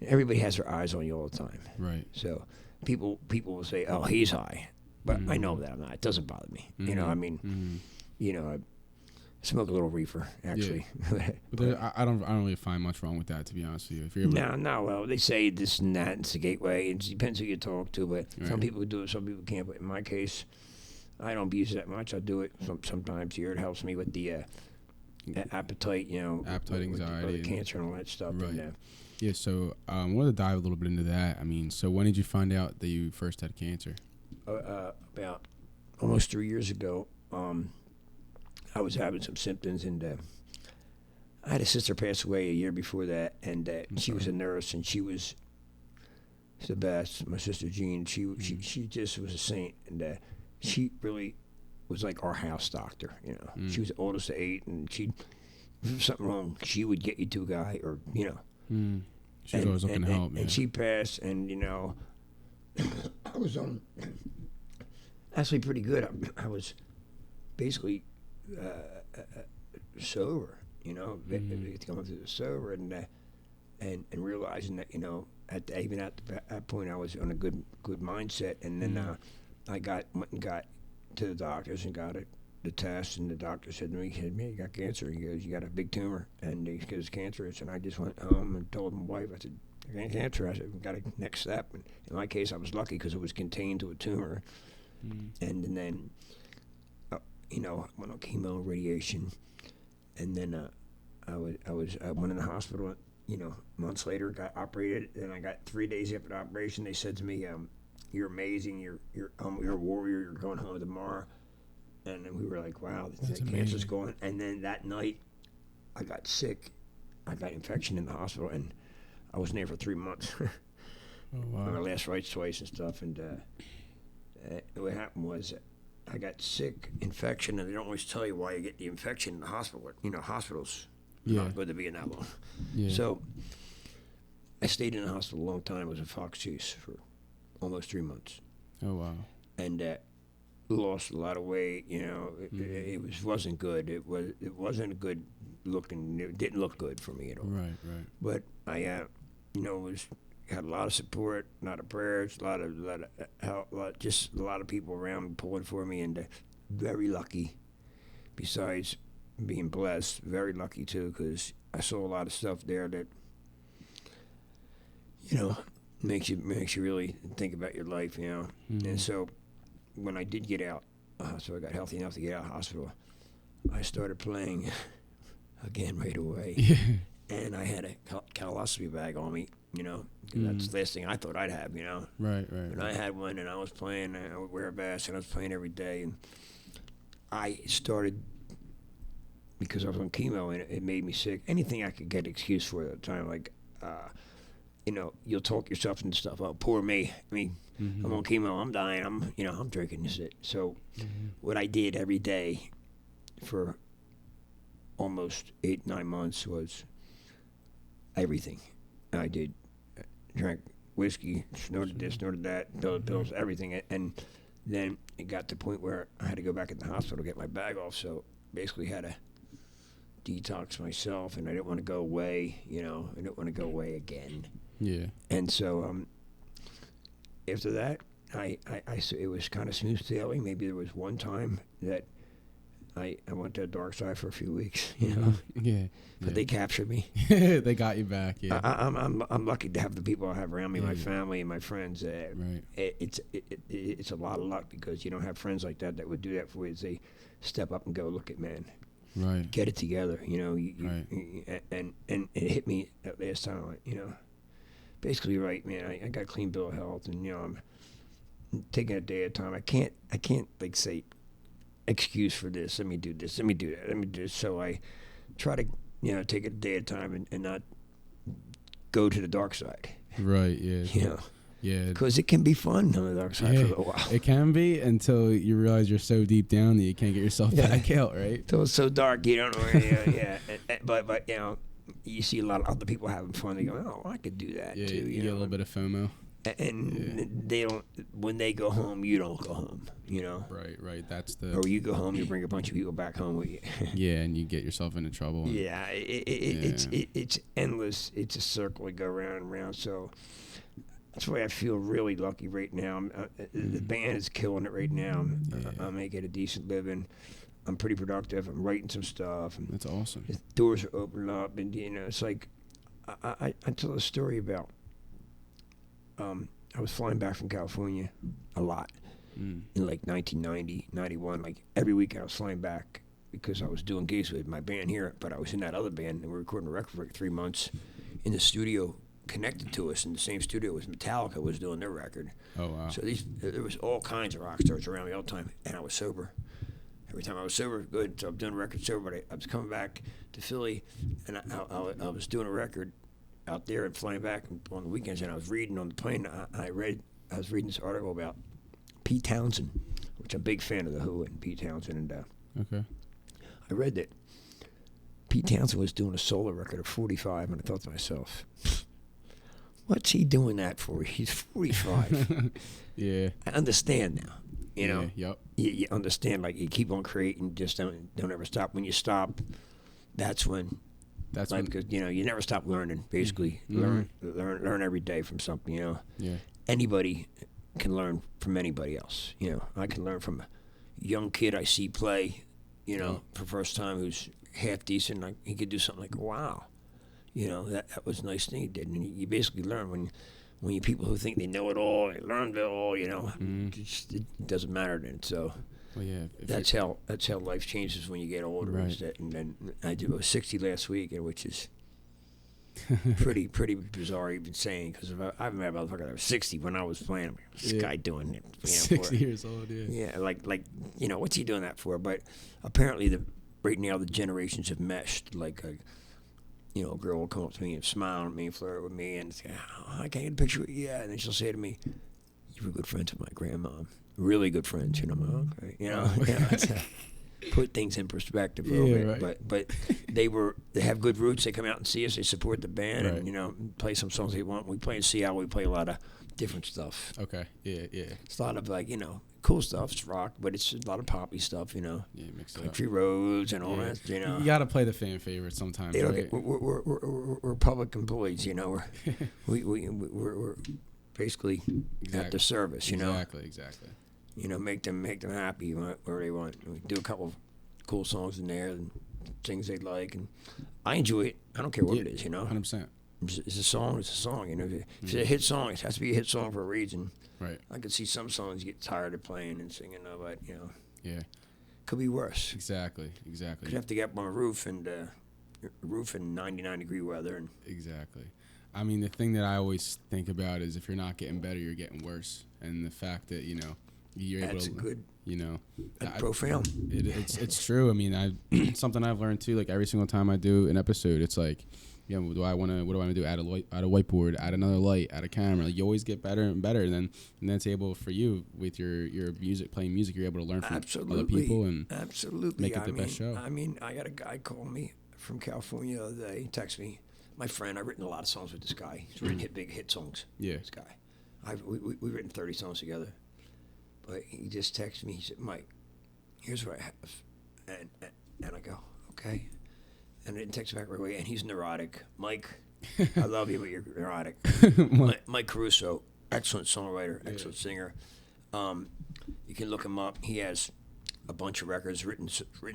everybody has their eyes on you all the time. Right. So people will say, oh, he's high, but I know that I'm not. It doesn't bother me. I smoke a little reefer, actually. But I don't really find much wrong with that, to be honest with you. If you're no. Well, they say this and that, and it's a gateway. It depends who you talk to, but some people do it, some people can't. But in my case, I don't abuse it that much. I do it sometimes here. It helps me with the appetite, appetite, anxiety, with cancer and all that stuff. Right. And, so I wanted to dive a little bit into that. I mean, so when did you find out that you first had cancer? About almost 3 years ago. I was having some symptoms, and I had a sister pass away a year before that, and she was a nurse, and she was the best. My sister Jean, she just was a saint, and she really was like our house doctor. She was the oldest of 8, and if there was something wrong, she would get you to a guy, or She was always looking to help. And she passed, and I was actually pretty good. I was basically sober, going through the sober, and realizing that even at that point I was on a good mindset, and then I went and got to the doctors and got the test, and the doctor said to me, "Man, you got cancer." He goes, "You got a big tumor," and he goes, "Cancerous." And I just went home and told my wife, I said, "I got cancer." I said, "We got a next step." And in my case, I was lucky because it was contained to a tumor, and then. Went on chemo and radiation, and then I went in the hospital. Months later, got operated, and I got 3 days after the operation. They said to me, "You're amazing. You're a warrior. You're going home tomorrow." And then we were like, "Wow, the cancer's going." And then that night, I got sick. I got infection in the hospital, and I wasn't there for 3 months. Oh, wow. On my last rites twice and stuff, and what happened was. I got sick, infection, and they don't always tell you why you get the infection in the hospital. Hospitals not good to be in that long. Yeah. So I stayed in the hospital a long time. I was in Fox Chase for almost 3 months. Oh, wow. And lost a lot of weight. It wasn't good. It wasn't a good looking. It didn't look good for me at all. Right. But I, had a lot of support, a lot of prayers, a lot of help, just a lot of people around pulling for me, and very lucky. Besides being blessed, very lucky too, because I saw a lot of stuff there that makes you really think about your life, And so when I did get out, so I got healthy enough to get out of the hospital, I started playing again right away. Yeah. And I had a colostomy bag on me, that's the last thing I thought I'd have, Right. And I had one, and I was playing, I would wear a mask, and I was playing every day. And I started, because I was on chemo, and it made me sick. Anything I could get an excuse for at the time, like you'll talk yourself into stuff. Oh, poor me. I mean, I'm on chemo. I'm dying. I'm drinking this shit. So what I did every day for almost 8-9 months was everything. I drank whiskey, snorted this, snorted that, pills, everything. And then it got to the point where I had to go back in the hospital to get my bag off. So basically had to detox myself, and I didn't want to go away. I didn't want to go away again. Yeah. And so after that, it was kind of smooth sailing. Maybe there was one time that I went to the dark side for a few weeks, Yeah. But they captured me. They got you back. Yeah. I'm lucky to have the people I have around me, my family and my friends. Right. It's a lot of luck because you don't have friends like that would do that for you. They step up and go, look at man, right, get it together. Right. And it hit me that last time. Basically, right, man. I got a clean bill of health, and I'm taking a day at a time. I can't like say excuse for this. Let me do this. Let me do that. Let me do this. So I try to take it a day at a time and not go to the dark side. Right. Yeah. Yeah. Because it can be fun on the dark side for a little while. It can be until you realize you're so deep down that you can't get yourself back out. Right. Until it's so dark, you don't know where. But you see a lot of other people having fun. They go, oh, I could do that too. You get a little bit of FOMO. And they don't. When they go home, you don't go home. Right. That's the. Or you go home, you bring a bunch of people back home with you. Yeah, and you get yourself into trouble. Yeah, it's endless. It's a circle to go round and round. So that's why I feel really lucky right now. The band is killing it right now. I'm making a decent living. I'm pretty productive. I'm writing some stuff. And that's awesome. Doors are opening up, and it's like I tell a story about. I was flying back from California a lot in like 1990, 91. Like every week I was flying back because I was doing gigs with my band here, but I was in that other band and we were recording a record for like 3 months in the studio connected to us in the same studio as Metallica was doing their record. Oh, wow. So there was all kinds of rock stars around me all the time, and I was sober. Every time I was sober, good. So I'm doing a record sober, but I was coming back to Philly, and I was doing a record out there and flying back on the weekends, and I was reading on the plane. I was reading this article about Pete Townsend, which I'm a big fan of The Who and Pete Townsend, and okay. I read that Pete Townsend was doing a solo record at 45, and I thought to myself, what's he doing that for? He's 45. Yeah. I understand now. Yep. You understand, like you keep on creating, just don't ever stop. When you stop, that's when. That's like, because you never stop learning. Basically, learn every day from something. Yeah. Anybody can learn from anybody else. I can learn from a young kid I see play. For the first time, who's half decent. Like he could do something like, wow, that was a nice thing he did. And you basically learn when you people who think they know it all, they learn it all. It doesn't matter then. So. Well, yeah, that's how life changes when you get older. Right. And then I was 60 last week, which is pretty bizarre even saying, because I've met a motherfucker that was 60 when I was playing. This guy doing it. 60 years old, yeah. Yeah, like what's he doing that for? But apparently right now the generations have meshed. Like a girl will come up to me and smile at me and flirt with me and say, oh, I can't get a picture with you yet. And then she'll say to me, you were good friends with my grandmom. Really good friends, okay, put things in perspective a little bit. Right. But they have good roots. They come out and see us. They support the band, right. And play some songs they want. We play in Seattle. We play a lot of different stuff. Okay, yeah. It's a lot of cool stuff. It's rock, but it's a lot of poppy stuff. Yeah, mixed up. Country roads and all that. You gotta play the fan favorites sometimes. Right? We're public employees. We're basically at the service. Exactly. Make them happy where they want. We do a couple of cool songs in there and things they like, and I enjoy it. I don't care what it is, 100%. It's a song. It's a song. If it's a hit song, it has to be a hit song for a reason. Right. I could see some songs get tired of playing and singing, but yeah, could be worse. Exactly. Could have to get up on a roof in 99-degree weather and. Exactly. I mean, the thing that I always think about is if you're not getting better, you're getting worse, and the fact that you're able to. That's a good. That's profound. It's true. I mean, something I've learned too. Like every single time I do an episode, it's like, yeah, what do I want to do? Add a whiteboard, add another light, add a camera. Like, you always get better and better, and then it's able for you with your music, playing music, you're able to learn from other people and make it the best show. I mean, I got a guy call me from California the other day, text me. My friend, I've written a lot of songs with this guy. He's written big hit songs. Yeah. This guy. We've written 30 songs together. But he just texted me. He said, Mike, here's what I have. And I go, okay. And I didn't text back right away. And he's neurotic. Mike, I love you, but you're neurotic. Mike Caruso, excellent songwriter, excellent singer. You can look him up. He has a bunch of records, written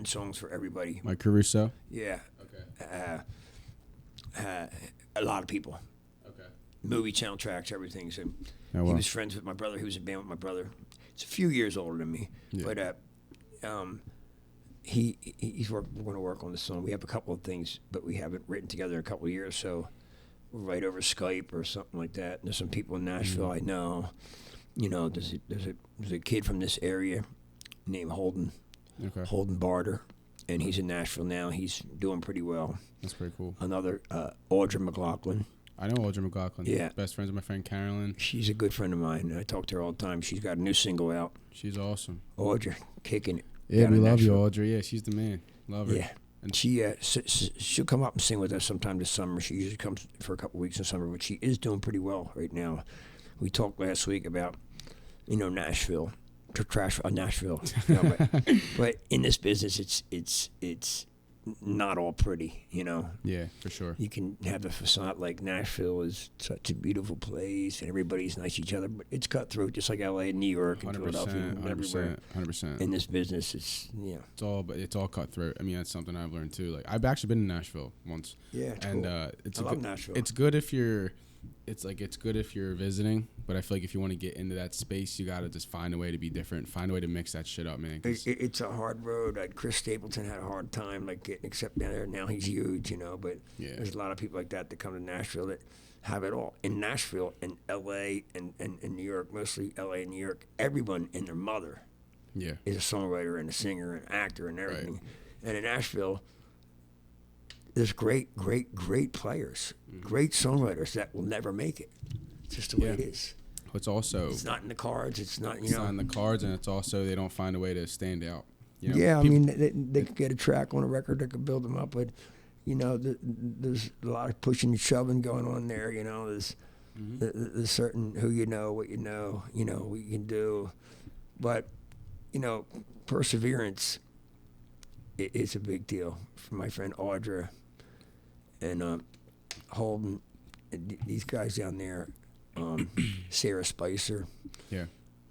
songs for everybody. Mike Caruso? Yeah. Okay. A lot of people. Okay. Movie soundtracks, everything. So Oh, wow. he was friends with my brother. He was in a band with my brother. He's a few years older than me. Yeah. But we're going to work on the song. We have a couple of things, but we haven't written together in a couple of years. So we'll write over Skype or something like that. And there's some people in Nashville I know. You know, there's a kid from this area named Holden. Okay. Holden Barter. And he's in Nashville now. He's doing pretty well. That's pretty cool. Another, Audra McLaughlin. I know Audra McLaughlin. Yeah. Best friends with my friend Carolyn. She's a good friend of mine, and I talk to her all the time. She's got a new single out. She's awesome. Audra, kicking it. Yeah, we love you, Audrey. Yeah, she's the man. Love her. Yeah. And she'll come up and sing with us sometime this summer. She usually comes for a couple of weeks in summer, but she is doing pretty well right now. We talked last week about, Nashville. Nashville. But in this business, it's not all pretty, Yeah, for sure. You can have a facade like Nashville is such a beautiful place and everybody's nice to each other, but it's cutthroat just like LA and New York and Philadelphia and everywhere. 100%. In this business, it's it's all cutthroat. I mean, that's something I've learned too. Like, I've actually been in Nashville once. Yeah, it's and cool. I love Nashville. It's good if you're visiting, but I feel like if you want to get into that space, you gotta just find a way to be different, find a way to mix that shit up, man. It's a hard road. Chris Stapleton had a hard time getting accepted down there. Now he's huge, but there's a lot of people like that come to Nashville that have it all. In Nashville and LA and New York, mostly LA and New York, everyone and their mother is a songwriter and a singer and actor and everything. Right. And in Nashville, there's great players, great songwriters that will never make it. It's just the way it is. It's not in the cards. It's not, It's not in the cards, and it's also they don't find a way to stand out. I mean, they could get a track on a record that could build them up, but, there's a lot of pushing and shoving going on there. There's certain who what you know, what you can do. But, perseverance is a big deal for my friend Audra and Holden, these guys down there, Sarah Spicer. Yeah.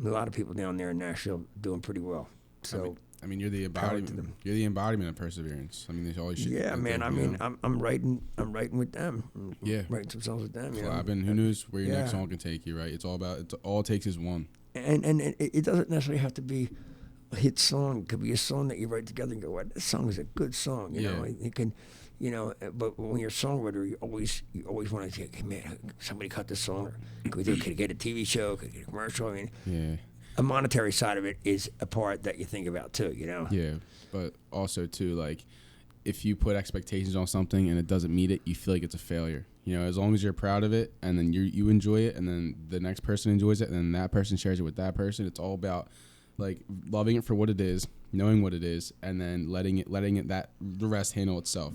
A lot of people down there in Nashville doing pretty well. So I mean, you're the embodiment. You're the embodiment of perseverance. I mean, there's always shit. Yeah, man. I'm writing with them. Yeah. Writing some songs with them. Collabing. Who knows where your next song can take you? Right. It's all it takes is one. And it doesn't necessarily have to be a hit song. It could be a song that you write together and go, "What? This song is a good song." You know, it can. But when you're a songwriter, you always want to say, "Hey, man, somebody cut this song. Could it get a TV show? Could it get a commercial?" I mean, a monetary side of it is a part that you think about too. Yeah, but also too, like, if you put expectations on something and it doesn't meet it, you feel like it's a failure. As long as you're proud of it, and then you enjoy it, and then the next person enjoys it, and then that person shares it with that person. It's all about like loving it for what it is, knowing what it is, and then letting it that the rest handle itself.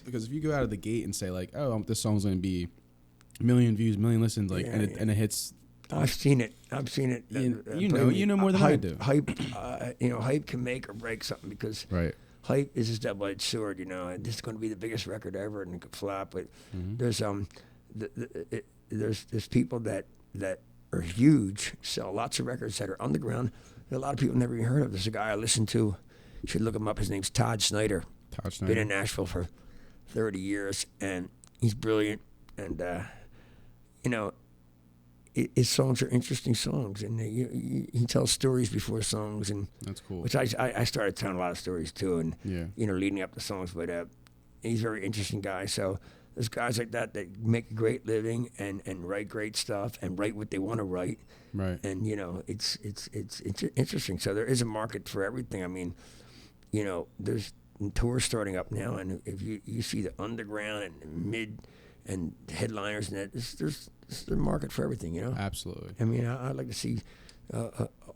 Because if you go out of the gate and say like, oh, this song's gonna be 1 million views, 1 million listens, like, and it hits. I've seen it. You know more than I do. Hype can make or break something because hype is a double-edged sword. This is going to be the biggest record ever, and it could flop. But there's people that are huge, sell lots of records that are underground. That a lot of people never even heard of. There's a guy I listen to. You should look him up. His name's Todd Snyder. Been in Nashville for 30 years, and he's brilliant. And his songs are interesting songs, and he tells stories before songs, and that's cool. Which I started telling a lot of stories too, and leading up to songs. But he's a very interesting guy. So there's guys like that make a great living and write great stuff and write what they want to write. Right. And it's interesting. So there is a market for everything. I mean, there's tours starting up now, and if you see the underground and mid and headliners and that, there's a market for everything, you know. Absolutely. I mean, I'd like to see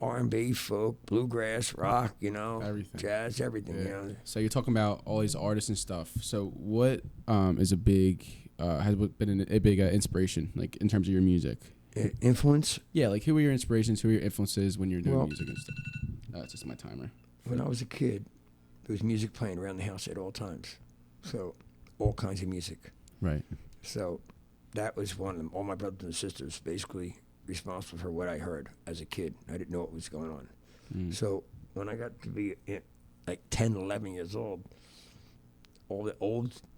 R&B, folk, bluegrass, rock, you know, everything. Jazz, everything. You know. So you're talking about all these artists and stuff. So what is a big has been a big inspiration, like in terms of your music? Influence? Yeah, like who were your inspirations? Who were your influences when you're doing music and stuff? That's just my timer. When I was a kid, there was music playing around the house at all times. So all kinds of music. Right. So that was one of them. All my brothers and sisters basically responsible for what I heard as a kid. I didn't know what was going on. So when I got to be like 10, 11 years old, all the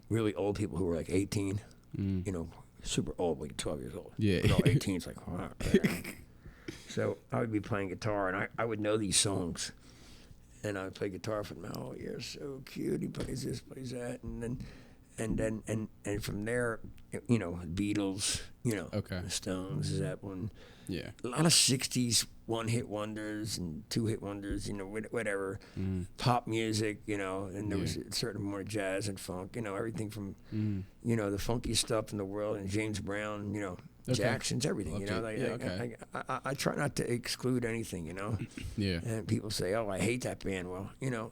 really old people who were like 18, you know, super old, like 12 years old. Yeah. But all 18 is like, wow. So I would be playing guitar, and I would know these songs. And I would play guitar for them. Oh, you're so cute. He plays this, plays that. And from there, you know, Beatles, you know, the Stones, Zeppelin. Yeah. A lot of 60s one-hit wonders and two-hit wonders, you know, whatever. Pop music, you know, and there was a certain more jazz and funk, you know, everything from, you know, the funky stuff in the world, and James Brown, you know, Jackson's, everything, you know. Like, I try not to exclude anything, you know. Yeah. And people say, oh, I hate that band. Well, you know,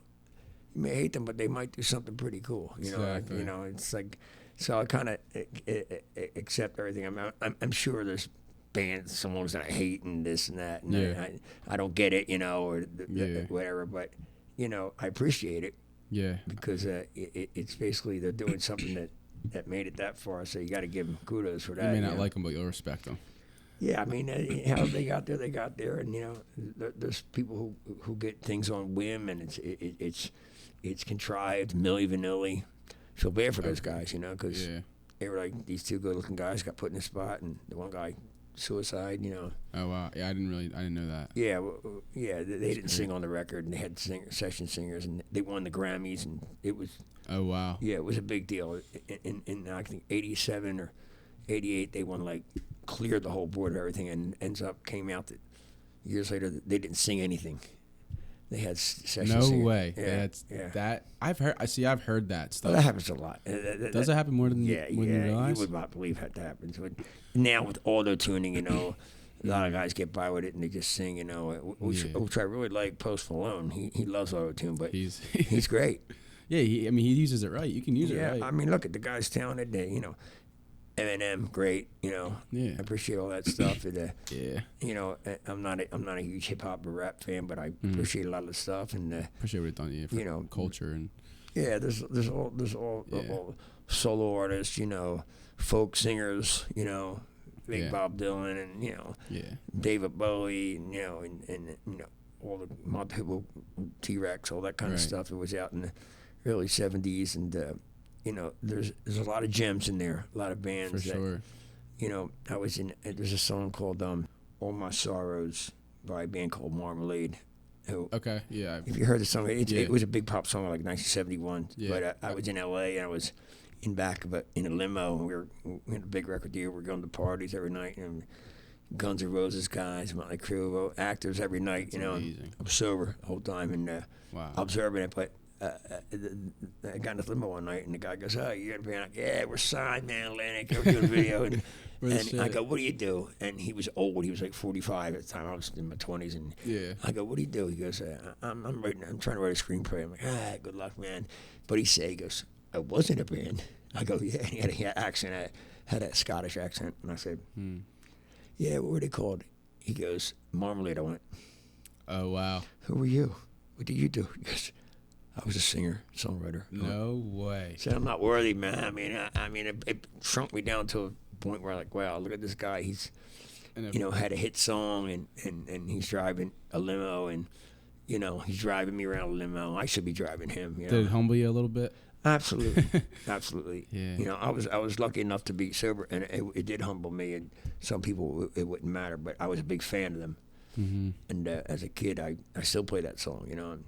you may hate them, but they might do something pretty cool, you know. Exactly. You know, it's like, so I kind of accept everything. I'm sure there's bands, songs that I hate and this and that, and I don't get it, you know, or whatever. But you know, I appreciate it. Yeah. Because it's basically they're doing something that made it that far. So you got to give them kudos for that. You may not like them, but you'll respect them. Yeah, I mean, how they got there, and you know, there's people who get things on whim, and it's contrived, Milli Vanilli. Feel bad for those guys, you know, because they were like these two good-looking guys got put in a spot, and the one guy suicide, you know. Oh wow, yeah, I didn't know that. Yeah, they didn't sing on the record, and they had session singers, and they won the Grammys, and it was. Oh wow. Yeah, it was a big deal. In I think '87 or '88, they won, like, cleared the whole board of everything, and came out that years later they didn't sing anything. They had session singers. No way. Yeah, that I've heard that stuff. Well, that happens a lot. Does it happen more than you realize? You would not believe that happens. But now with auto tuning, you know, a lot of guys get by with it and they just sing. You know, which I really like. Post Malone, he loves auto tune, but he's great. Yeah, he uses it right. You can use it right. Yeah, I mean, look at the guy's talented. You know. Eminem, great, you know. Yeah. I appreciate all that stuff. You know, I'm not a huge hip hop or rap fan, but I appreciate a lot of the stuff, and appreciate what it's done, for, you know, culture and. Yeah, there's all solo artists, you know, folk singers, you know, Big Bob Dylan, and you know, David Bowie, and you know, and you know, all the multiple T-Rex, all that kind of stuff. It was out in the early '70s, and. You know, there's a lot of gems in there, a lot of bands. For sure. You know, there's a song called All My Sorrows by a band called Marmalade. Okay, yeah. If you heard the song, it was a big pop song like 1971. Yeah. But I was in L.A. and I was in back of in a limo. And we had a big record deal. We were going to parties every night. And Guns N' Roses guys, Motley Crue, actors every night. That's you know, amazing. I'm sober the whole time and observing it. But I got in the limo one night, and the guy goes, "Oh, you're gonna be like, yeah, we're signed, man, Atlantic. We're doing a video." And I go, "What do you do?" And he was old. He was like 45 at the time. I was in my 20s, and I go, "What do you do?" He goes, "I'm trying to write a screenplay." I'm like, good luck, man. But he goes, "I was in a band." I go, "Yeah." And he had an accent, had a Scottish accent, and I said, "Yeah, what were they called?" He goes, "Marmalade." I went, "Oh wow." "Who were you? What did you do?" He goes, "I was a singer, songwriter." No way. I said, "I'm not worthy, man." I mean, it shrunk me down to a point where, like, wow, look at this guy. He's, you know, had a hit song, and he's driving a limo, and, you know, he's driving me around a limo. I should be driving him. You know? Did it humble you a little bit? Absolutely, absolutely. Yeah. You know, I was lucky enough to be sober, and it did humble me. And some people it wouldn't matter, but I was a big fan of them. Mm-hmm. And as a kid, I still play that song. You know. And,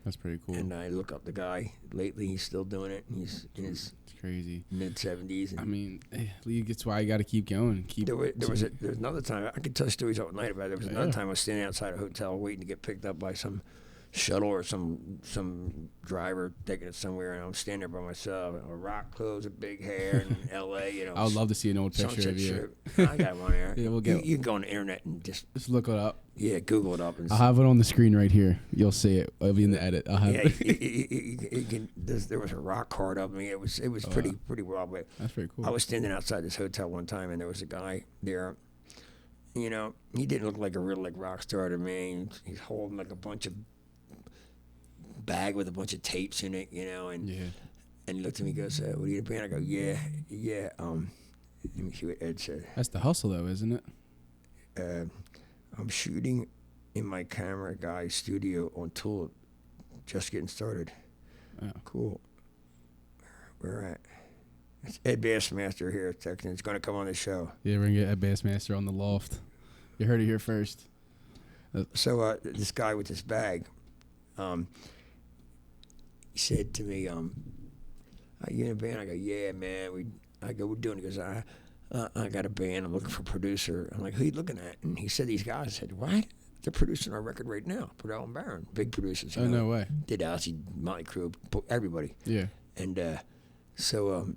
that's pretty cool. And I look up the guy. Lately, he's still doing it. He's in his mid-70s. I mean, that's why you got to keep going. There was another time. I could tell stories all night about it. There was another time I was standing outside a hotel waiting to get picked up by some shuttle or some driver taking it somewhere, and I'm standing there by myself. A rock clothes, a big hair in L.A. You know, I would love to see an old picture of you. I got one there. Yeah, you can go on the internet and just look it up. Yeah, Google it up. And I'll have it on the screen right here. You'll see it. It'll be in the edit. I'll have there was a rock card up. I mean, it was pretty wild. But that's pretty cool. I was standing outside this hotel one time, and there was a guy there. You know, he didn't look like a real rock star to me. He's holding like a bunch of bag with a bunch of tapes in it, you know, and he looked at me and goes, "What are you in a band?" I go, "Yeah." Let me see what Ed said. That's the hustle, though, isn't it? I'm shooting in my camera guy's studio on tour, just getting started. Oh. Cool. Where at? It's Ed Bassmaster here texting. It's going to come on the show. Yeah, we're going to get Ed Bassmaster on the loft. You heard it here first. So this guy with this bag, he said to me, "Are you in a band?" I go, "Yeah, man." We're doing it. He goes, I got a band. I'm looking for a producer. I'm like, "Who are you looking at?" And he said, these guys. I said, "What? They're producing our record right now. Purdell and Barron, big producers." Oh, no way. Did Ozzy, Motley Crue, everybody. Yeah. And so,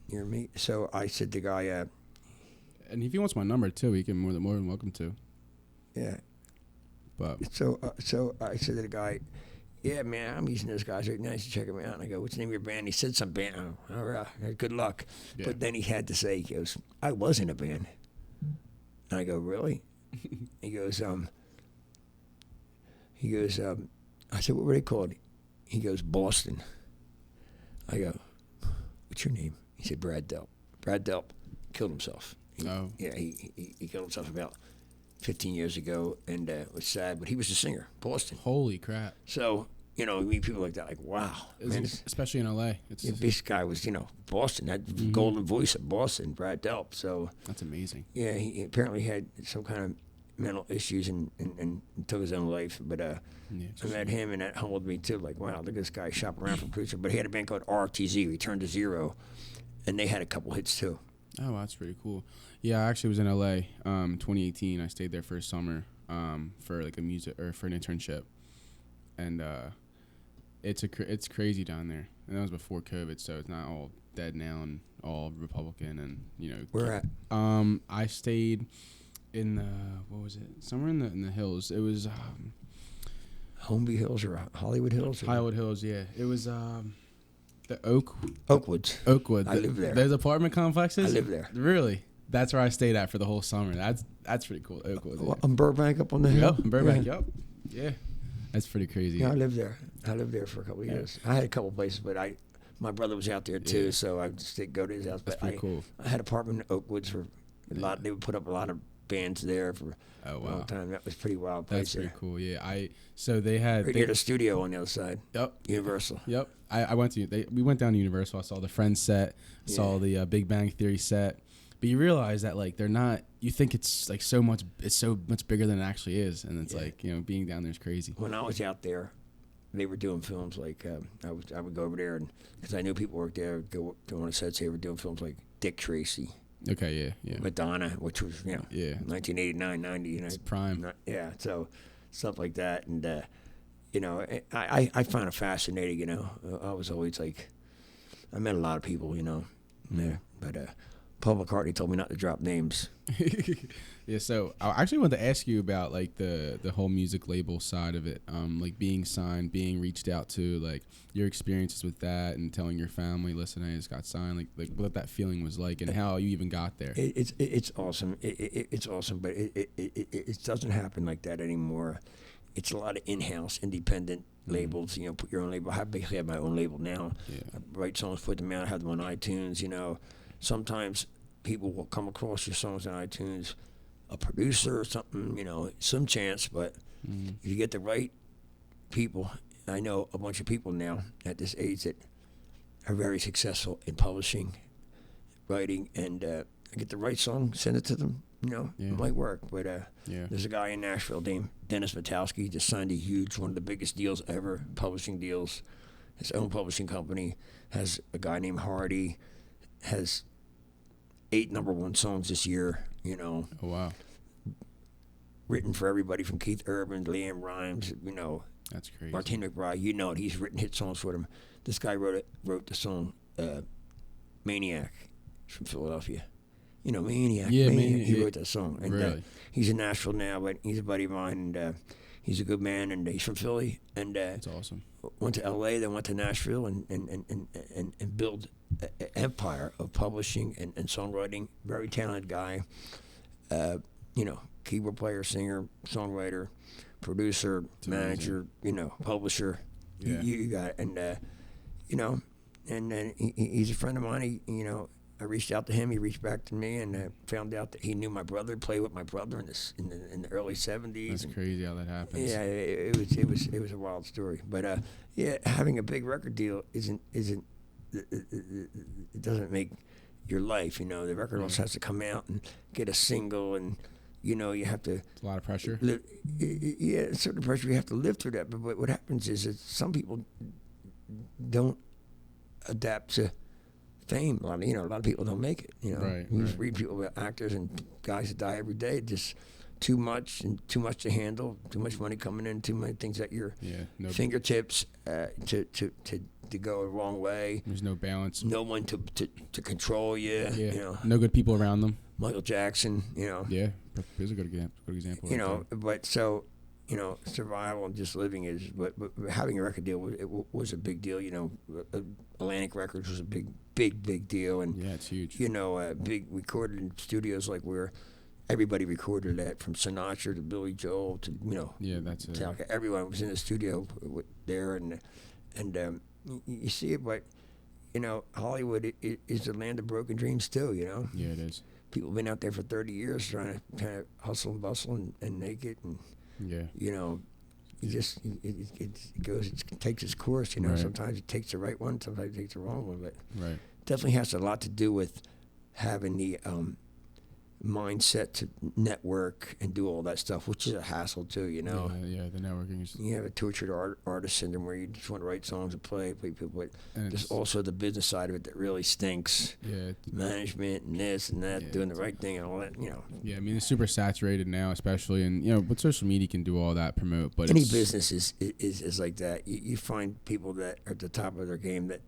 near me. So I said to the guy, and if he wants my number too, he can more than welcome to. Yeah. But so I said to the guy, "Yeah, man, I'm using those guys right now. You should check them out." And I go, "What's the name of your band?" He said some band. Oh, all right, good luck. Yeah. But then he had to say, he goes, "I was in a band." And I go, "Really?" He goes, I said, "What were they called?" He goes, "Boston." I go, "What's your name?" He said, "Brad Delp." Brad Delp killed himself. Yeah, he killed himself about 15 years ago, and it was sad, but he was the singer, Boston. Holy crap. So, you know, you meet people like that, like, wow. Man, especially in L.A. This guy was, you know, Boston, that golden voice of Boston, Brad Delp. So that's amazing. Yeah, he apparently had some kind of mental issues and took his own life. But I met him, and that humbled me, too. Like, wow, look at this guy shopping around for producer. But he had a band called RTZ, Return to Zero, and they had a couple hits, too. Oh, that's pretty cool. Yeah, I actually was in LA 2018. I stayed there for a summer for like for an internship, and it's crazy down there. And that was before COVID, so it's not all dead now and all Republican and Where at? I stayed in the what was it? Somewhere in the hills. It was Homeby Hills or Hollywood Hills? Hollywood Hills, yeah. It was the Oakwood. I live there. There's apartment complexes. I live there. Really? That's where I stayed at for the whole summer. That's pretty cool. Oakwood. Yeah. On Burbank up on the hill. Yep, Burbank. Yeah. Yep. Yeah. That's pretty crazy. Yeah, I lived there. For a couple of years. I had a couple of places, but my brother was out there too, so I just didn't go to his house. That's pretty cool. I had an apartment in Oakwoods for a lot. They would put up a lot of bands there for a long time. That was pretty wild place. That's pretty cool. Yeah. So they had right near the studio on the other side. Yep. Universal. Yep. We went down to Universal. I saw the Friends set. I saw the Big Bang Theory set. But you realize that like they're not. You think it's like so much bigger than it actually is, and it's like being down there is crazy. When I was out there, they were doing films like I would go over there, and because I knew people worked there, I would go on the sets. They were doing films like Dick Tracy. Okay, yeah. Madonna, which was 1989, 90. It's prime. So stuff like that, and I found it fascinating. I was always like, I met a lot of people, there, but Paul McCartney told me not to drop names. Yeah, so I actually wanted to ask you about like the whole music label side of it, like being signed, being reached out to, like your experiences with that, and telling your family, "Listen, I just got signed." Like what that feeling was like, and how you even got there. It's awesome. It's awesome, but it doesn't happen like that anymore. It's a lot of in-house, independent labels. Put your own label. I basically have my own label now. Yeah. I write songs, put them out, have them on iTunes. Sometimes people will come across your songs on iTunes, a producer or something, some chance. But if you get the right people, I know a bunch of people now at this age that are very successful in publishing, writing, and I get the right song, send it to them. It might work. But there's a guy in Nashville named Dennis Vitowski, just signed one of the biggest deals ever, publishing deals. His own publishing company has a guy named Hardy, has 8 #1 songs this year. Oh wow. written for everybody from Keith Urban, Leanne Rimes, you know. That's crazy. Martin McBride, you know it. He's written hit songs for them. This guy wrote the song Maniac. He's from Philadelphia. You know, Maniac. Yeah, Maniac. He wrote that song. And really? He's in Nashville now, but he's a buddy of mine, and he's a good man, and he's from Philly. And that's awesome. Went to L.A., then went to Nashville, and built an empire of publishing and songwriting. Very talented guy. You know, keyboard player, singer, songwriter, producer, manager, you know, publisher. Yeah. You got it. And, you know, and then he's a friend of mine. You know, I reached out to him. He reached back to me, and found out that he knew my brother, played with my brother in the early 70s. That's crazy how that happens. Yeah, it was a wild story. But, yeah, having a big record deal isn't it doesn't make your life, you know. The record also has to come out and get a single, and you know, you have to. It's a lot of pressure. Yeah, it's certain pressure. You have to live through that. But what happens is that some people don't adapt to fame. A lot of people don't make it. You know, right. You just read people about actors and guys that die every day. Just too much to handle. Too much money coming in. Too many things at your fingertips to go the wrong way. There's no balance. No one to control you. Yeah. You know. No good people around them. Michael Jackson, you know. Yeah, he's a good example. You know, but so, you know, survival and just living is. But having a record deal was a big deal. You know, Atlantic Records was a big deal, and yeah, it's huge. You know, big recorded in studios like where everybody recorded at, from Sinatra to Billy Joel to that's it. Metallica. Everyone was in the studio there, and you see it, but you know, Hollywood is the land of broken dreams too. You know. Yeah, it is. People have been out there for 30 years trying to kind of hustle and bustle and make it, and you know, it takes its course. You know, sometimes it takes the right one, sometimes it takes the wrong one, but definitely has a lot to do with having the mindset to network and do all that stuff, which is a hassle too, you know. Yeah, the networking is. You have a tortured artist syndrome where you just want to write songs and play people, but there's also the business side of it that really stinks. Yeah. Management and this and that, doing the right thing and all that, you know. Yeah, I mean, it's super saturated now, especially, and you know, with social media can do all that, promote, but any business is like that. You find people that are at the top of their game that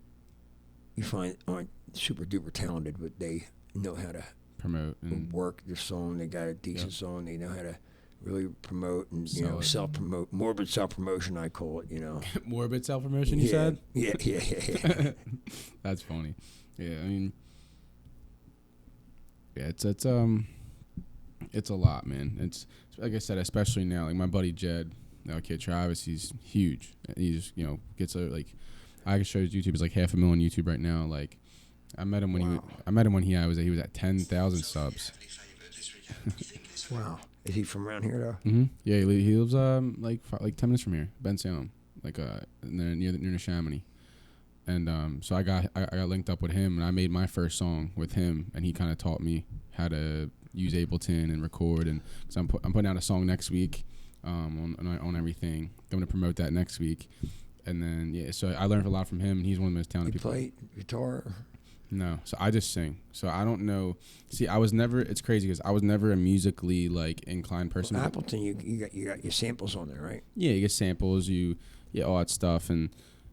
you find aren't super duper talented, but they know how to promote and work their song. They got a decent song. They know how to really promote and self-promote. Morbid self-promotion, I call it. You know, morbid self-promotion. You said? Yeah. That's funny. Yeah, I mean, yeah, it's a lot, man. It's like I said, especially now. Like my buddy Jed, kid Travis, he's huge. He's gets I can show his YouTube. It's like 500,000 YouTube right now. Like. I met him when he was at 10,000 subs. Wow. Is he from around here though? Mm-hmm. Yeah, he lives like 10 minutes from here, Ben Salem, near Neshaminy. And so I got linked up with him, and I made my first song with him, and he kind of taught me how to use Ableton and record. And so I'm putting out a song next week on everything. I'm gonna promote that next week, and then so I learned a lot from him. And he's one of the most talented people. You play guitar? No, so I just sing. So I don't know. See, it's crazy because I was never a musically inclined person. Well, Appleton, you got your samples on there, right? Yeah, you get samples, all that stuff, and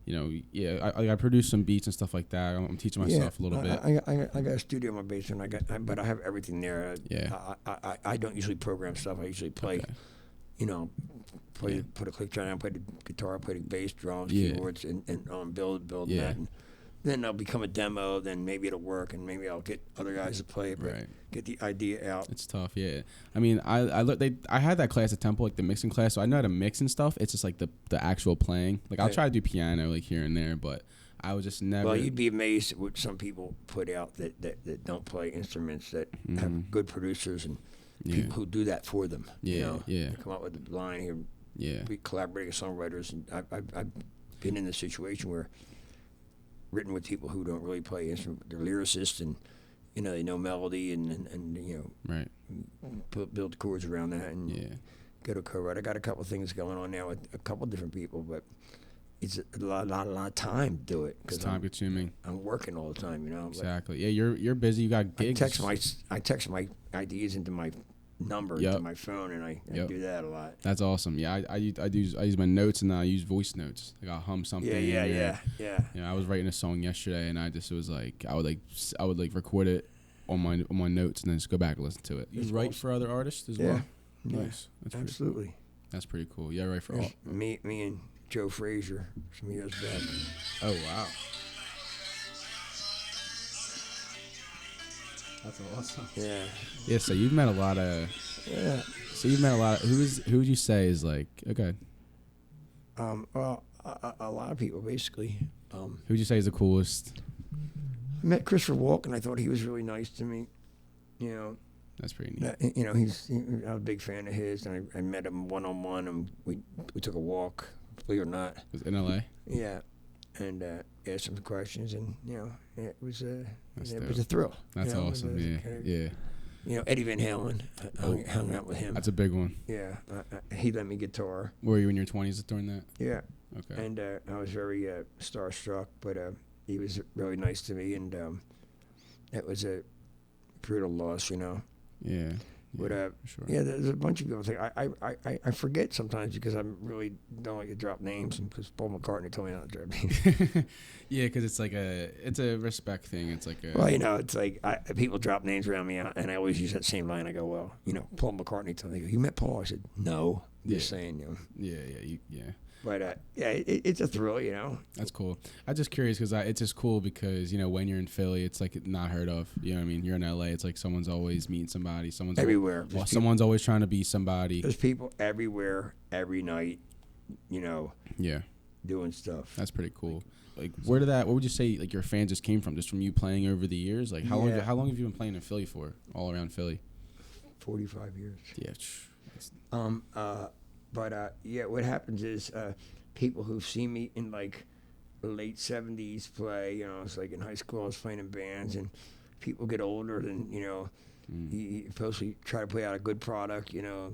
I produce some beats and stuff like that. I'm teaching myself a little bit. I got a studio in my basement. But I have everything there. I don't usually program stuff. I usually play. Okay. Put a click track on, play the guitar, play the bass, drums, keyboards, and build that. And then I'll become a demo. Then maybe it'll work, and maybe I'll get other guys to play it. But get the idea out. It's tough, yeah. I mean, I had that class at Temple, the mixing class, so I know how to mix and stuff. It's just the actual playing. I'll try to do piano here and there, but I was just never. Well, you'd be amazed at what some people put out that don't play instruments that have good producers and people who do that for them. They come up with the line here. We collaborate with songwriters, and I've been in a situation where written with people who don't really play instruments. They're lyricists, and they know melody and build chords around that and go to co-write. I got a couple of things going on now with a couple of different people, but it's a lot of time to do it. It's time consuming. I'm working all the time, Exactly. Yeah, you're busy. You got gigs. I text my ideas into my number to my phone, and I do that a lot. That's awesome. Yeah, I use my notes, and then I use voice notes. Like I'll hum something. Yeah. I was writing a song yesterday, and I just was like, I would record it on my notes, and then just go back and listen to it. You write for other artists as well? Nice. That's absolutely. Cool. That's pretty cool. Yeah, I write for all. Me and Joe Frazier some years back. Oh wow. That's awesome. Yeah. Yeah. So you've met a lot of. Yeah. So you've met a lot of. Who would you say is like okay? Well, a lot of people basically. Who would you say is the coolest? I met Christopher Walken. I thought he was really nice to me. You know. That's pretty neat. You know, I was a big fan of his, and I met him one-on-one, and we took a walk. Believe it or not. It was in L.A. Yeah. And asked some questions, and it was a thrill. That's awesome. Yeah. You know, Eddie Van Halen. I hung out with him. That's a big one. Yeah, he lent me guitar. Were you in your 20s during that? Yeah. Okay. And I was very starstruck, but he was really nice to me, and it was a brutal loss, you know. Yeah. But sure. Yeah, there's a bunch of people think I forget sometimes because I really don't like to drop names, and because Paul McCartney told me not to drop names. Yeah, because it's a respect thing. It's like a. Well, you know, it's like people drop names around me, and I always use that same line. I go, well, you know, Paul McCartney told me, you met Paul? I said, no. Just saying, you know. Yeah. But it's a thrill, you know. That's cool. I'm just curious because it's just cool because, you know, when you're in Philly, it's like not heard of. You know what I mean? You're in LA, it's like someone's always meeting somebody. Someone's everywhere. Someone's always trying to be somebody. There's people everywhere, every night, you know. Yeah. Doing stuff. That's pretty cool. Like, what would you say, like, your fans just came from? Just from you playing over the years? Like, how long have you been playing in Philly for? All around Philly? 45 years. Yeah. But what happens is people who've seen me in like the late 70s play, you know, it's like in high school I was playing in bands, and people get older and, you know, you supposedly try to put out a good product, you know,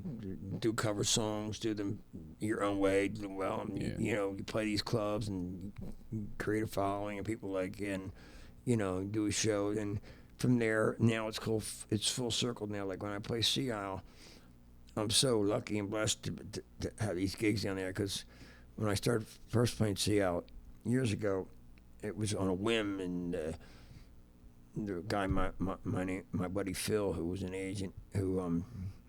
do cover songs, do them your own way, do them well, and, you know, you play these clubs and create a following, and people like, and, you know, do a show, and from there, now it's cool, it's full circle now, like when I play Sea Isle, I'm so lucky and blessed to have these gigs down there, because when I started first playing Sea Out years ago, it was on a whim, and the guy, my buddy Phil, who was an agent, who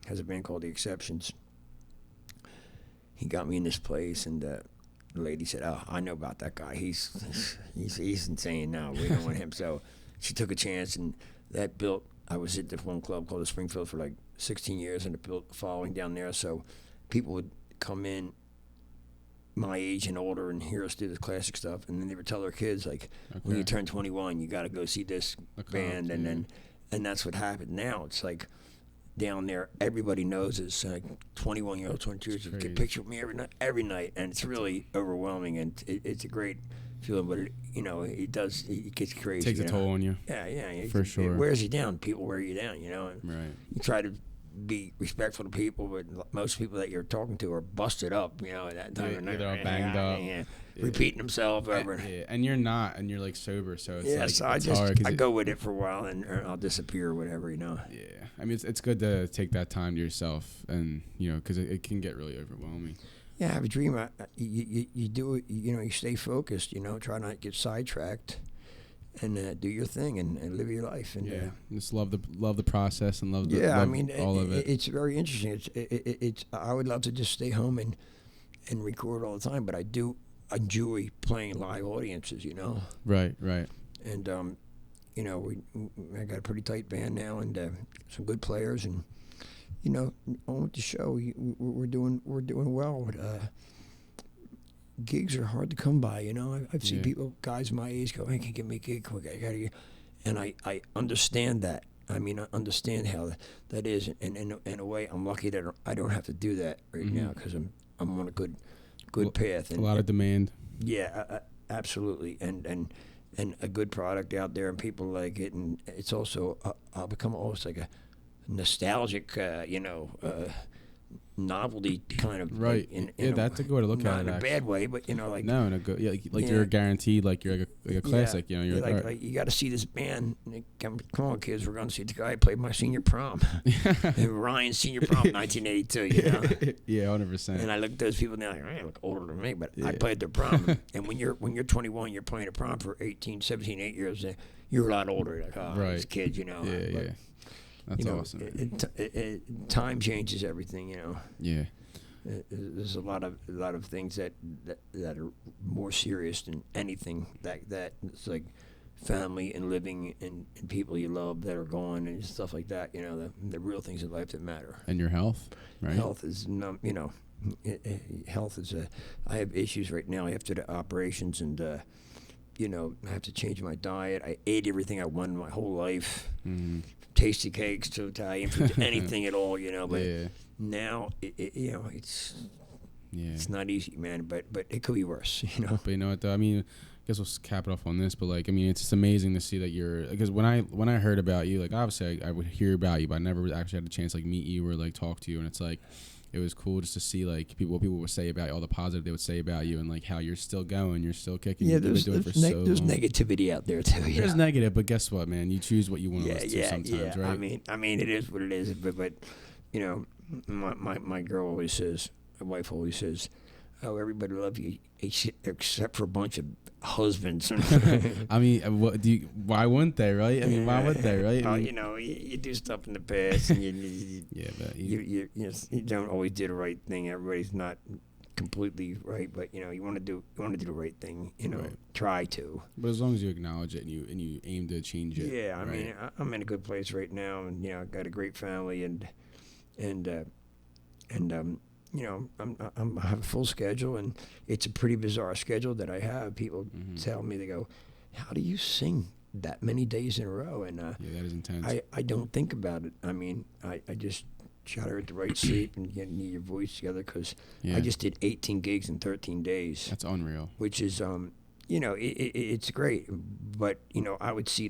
has a band called The Exceptions, he got me in this place, and the lady said, "Oh, I know about that guy. He's insane now. We don't want him." So she took a chance, and that built. I was at this one club called the Springfield for like 16 years, and it built a following down there. So people would come in my age and older and hear us do this classic stuff, and then they would tell their kids, like, when you turn 21, you got to go see this band, and that's what happened. Now it's like down there, everybody knows it's like 21-year-olds, 22-year-olds get a picture with me every night, and it's really overwhelming, and it's a great feeling, but it gets crazy. Takes a toll on you. Yeah, for sure. It wears you down. People wear you down, you know. And right. You try to be respectful to people, but most people that you're talking to are busted up, you know, at that time of night. They're all banged up. Repeating themselves over. And you're not, and you're like sober, so it's I go with it for a while, and I'll disappear or whatever, you know. Yeah, I mean, it's good to take that time to yourself, and, you know, because it can get really overwhelming. Yeah, I have a dream. You do it, you know, you stay focused, you know, try not to get sidetracked, and do your thing and live your life. And just love the process and love all of it. It's very interesting. It's I would love to just stay home and record all the time, but I do enjoy playing live audiences, you know. Right. And you know, I got a pretty tight band now, and some good players, and you know, on with the show, we're doing well. But gigs are hard to come by, you know. I've seen people, guys my age, go, "Hey, can you give me a gig quick? I gotta get," and I understand that. I mean, I understand how that is, and in a way, I'm lucky that I don't have to do that right now, because I'm on a good path. And a lot of demand. Yeah, absolutely, and a good product out there, and people like it, and it's also I'll become almost like a nostalgic, novelty kind of right. That's a good way to look at it. Not in a bad way, but like no, in a good you're guaranteed you're like a classic. You're like you got to see this band. Come on, kids, we're going to see the guy who played my senior prom, Ryan's senior prom, 1982. Yeah, 100%. And I look at those people now, they look older than me, but I played their prom. And when you're 21, you're playing a prom for 18, 17, 8 years. You're a lot older. Like, right. These kids, Yeah. That's awesome. Time changes everything, Yeah. There's a lot of things that are more serious than anything that it's like family and living and people you love that are gone and stuff like that. The real things in life that matter. And your health, right? Health is health is I have issues right now after the operations and. I have to change my diet. I ate everything I wanted my whole life. Mm-hmm. Tasty cakes to Italian food, anything at all, But now, it's not easy, man. But it could be worse, But you know what, though? I mean, I guess we'll cap it off on this. But it's just amazing to see that because when I heard about you, obviously I would hear about you, but I never actually had a chance to meet you or talk to you. And it's it was cool just to see what people would say about you, all the positive they would say about you, and how you're still going, you're still kicking. Yeah, there's negativity out there too. There's negative, but guess what, man? You choose what you want to listen to sometimes, right? I mean, it is what it is. But my girl always says, my wife always says, "Oh, everybody loves you except for a bunch of husbands." I mean, why wouldn't they, right? I mean, why would they, right? You do stuff in the past, and you don't always do the right thing. Everybody's not completely right, but you want to do the right thing. Right. Try to. But as long as you acknowledge it and you aim to change it. Yeah, I mean, I'm in a good place right now, and I got a great family, and I have a full schedule, and it's a pretty bizarre schedule that I have. People tell me, they go, "How do you sing that many days in a row?" And that is intense. I don't think about it. I mean, I just try to get the right sleep and get your voice together because I just did 18 gigs in 13 days. That's unreal. Which is, it's great. But I would see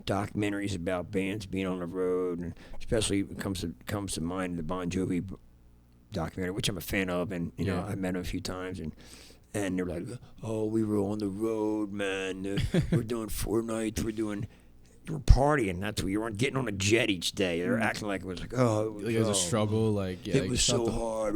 documentaries about bands being on the road, and especially it comes to mind the Bon Jovi documentary, which I'm a fan of, and I've met him a few times, and they're like, "Oh, we were on the road, man. We're doing 4 nights. We're partying. That's what you weren't getting on a jet each day." They're acting like it was it was a struggle. It was so hard.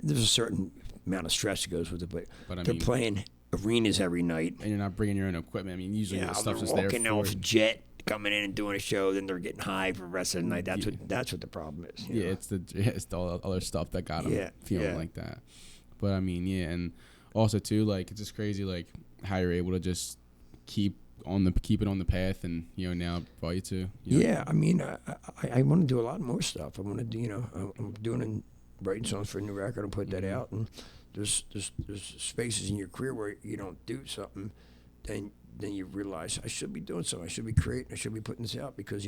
There's a certain amount of stress that goes with it, but they're playing arenas every night, and you're not bringing your own equipment. I mean, usually the stuff's just there. Walking off jet, coming in and doing a show, then they're getting high for the rest of the night. That's what the problem is. It's the other stuff that got them feeling like that. But I mean, and also too, it's just crazy, how you're able to just keep it on the path, and now brought you to. Yeah, I mean, I want to do a lot more stuff. I want to do, I'm doing and writing songs for a new record and put that out. And there's spaces in your career where you don't do something, then you realize I should be doing something. I should be creating. I should be putting this out because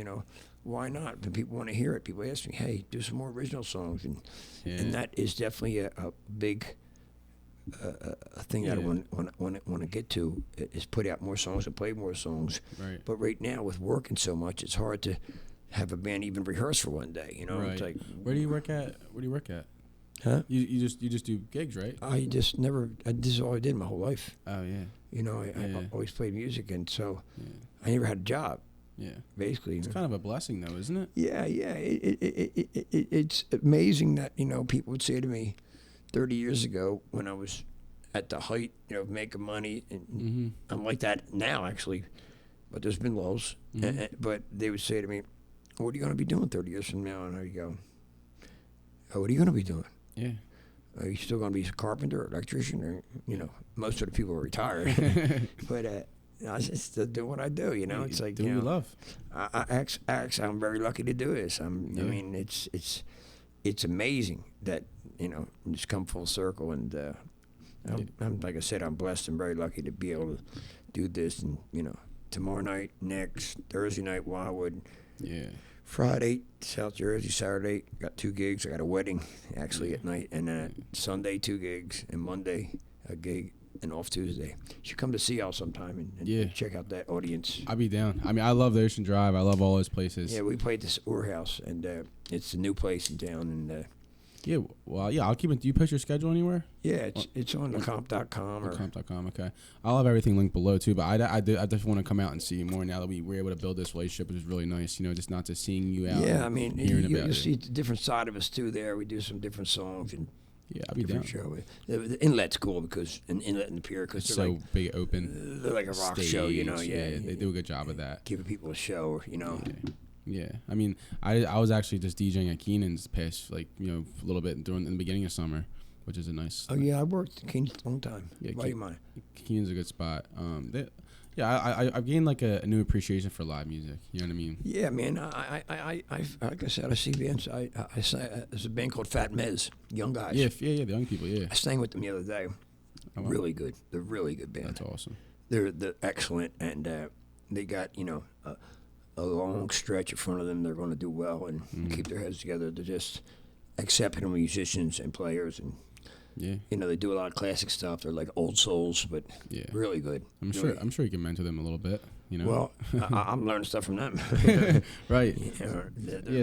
why not? When people want to hear it, people ask me, "Hey, do some more original songs," and that is definitely a big thing that I want to get to is put out more songs and play more songs. Right. But right now with working so much, it's hard to have a band even rehearse for one day. Right. It's like, where do you work at? Huh? You just do gigs, right? I just never. This is all I did my whole life. Oh yeah. I always played music, and so I never had a job. Yeah. Basically, it's kind of a blessing, though, isn't it? Yeah. It's amazing that people would say to me 30 years ago when I was at the height, of making money, and I'm like that now actually, but there's been lows. But they would say to me, "What are you going to be doing 30 years from now?" And I go, "Oh, what are you going to be doing?" Yeah. Are you still going to be a carpenter or electrician? Or, most of the people are retired. But I just still do what I do, It's like, do what you love. I'm very lucky to do this. I mean, it's amazing that, it's come full circle. And I'm like I said, I'm blessed and very lucky to be able to do this. And, tomorrow night, next, Thursday night, Wildwood. Yeah. Friday, South Jersey. Saturday, got 2 gigs. I got a wedding actually at night, and Sunday 2 gigs, and Monday a gig and Off Tuesday. You should come to Seattle sometime and check out that audience. I'd be down. I mean, I love the Ocean Drive. I love all those places. Yeah, we played this Ur House, and it's a new place in town. And I'll keep it. Do you post your schedule anywhere? Yeah, it's on Lecompt.com. Lecompt.com, okay. I'll have everything linked below, too. But I definitely want to come out and see you more now that we're able to build this relationship, which is really nice, just not just seeing you out. Yeah, I mean, you see the different side of us, too, there. We do some different songs and I'll be down. Show. The Inlet's cool because an Inlet and the Pier, because they're so like, big, open. They're like a rock show, Yeah, they do a good job of that. Giving people a show, Yeah, I mean, I was actually just DJing at Keenan's past, a little bit in the beginning of summer, which is a nice. Oh yeah, I worked at Keenan's a long time. Yeah, Keenan's a good spot. I've gained like a new appreciation for live music. You know what I mean? Yeah, man. I like I said, I see bands. There's a band called Fat Mez, young guys. Yeah, the young people. Yeah, I sang with them the other day. Oh, wow. Really good. They're really good band. That's awesome. They're excellent, and they got a long stretch in front of them. They're going to do well and keep their heads together. They're just exceptional musicians and players, and they do a lot of classic stuff. They're like old souls, but really good. I'm sure you can mentor them a little bit. Well, I'm learning stuff from them. Right.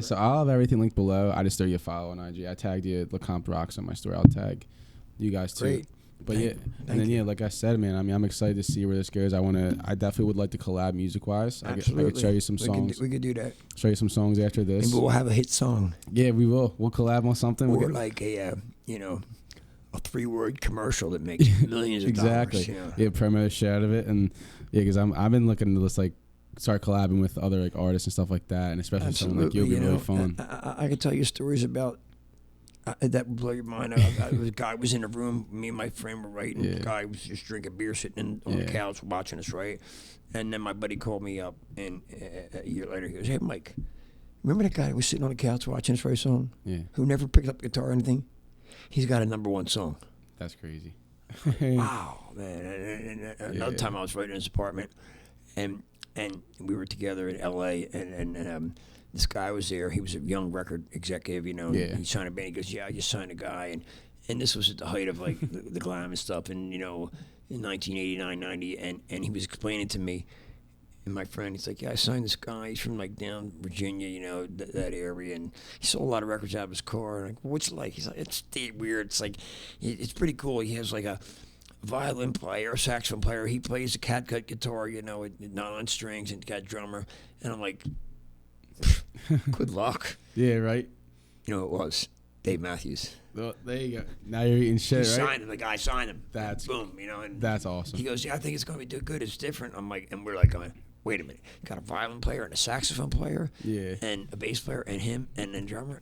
So I'll have everything linked below. I just throw you a follow on IG. I tagged you at Lecompt Rocks on my story. I'll tag you guys too. Great. But like I said, man, I mean, I'm excited to see where this goes. I definitely would like to collab music-wise. Absolutely. I could show you some songs. We could do that. Show you some songs after this. Maybe we'll have a hit song. Yeah, we will. We'll collab on something. Or like a 3-word commercial that makes millions of exactly. dollars. Yeah, promo the shit out of it, and because I've been looking to just like start collabing with other like artists and stuff like that, and especially someone like you would be really fun. I could tell you stories about. That would blow your mind. A guy was in a room. Me and my friend were writing. The guy was just drinking beer, sitting on the couch watching us write. And then my buddy called me up, and a year later he goes, "Hey, Mike, remember that guy who was sitting on the couch watching us write a song? Yeah. Who never picked up a guitar or anything? He's got a #1 song." That's crazy. Wow, man. And another time I was writing in his apartment, and we were together in L.A., and this guy was there. He was a young record executive, He signed a band. He goes, "Yeah, I just signed a guy." And this was at the height of, like, the glam and stuff. And, in 1989, 90. And he was explaining to me, and my friend, he's like, "Yeah, I signed this guy. He's from, like, down Virginia, that area. And he sold a lot of records out of his car." And I'm like, "What's it like?" He's like, "It's weird. It's like, it's pretty cool. He has, like, a violin player, a saxophone player. He plays a catgut guitar, not on strings, and got a drummer." And I'm like... Good luck. Yeah, right. It was Dave Matthews. Well, there you go. Now you're eating shit, right? Signed him. The guy signed him. That's boom. And that's awesome. He goes, "Yeah, I think it's going to be good. It's different." I'm like, and we're like, "Wait a minute. Got a violin player and a saxophone player, and a bass player, and him, and then drummer.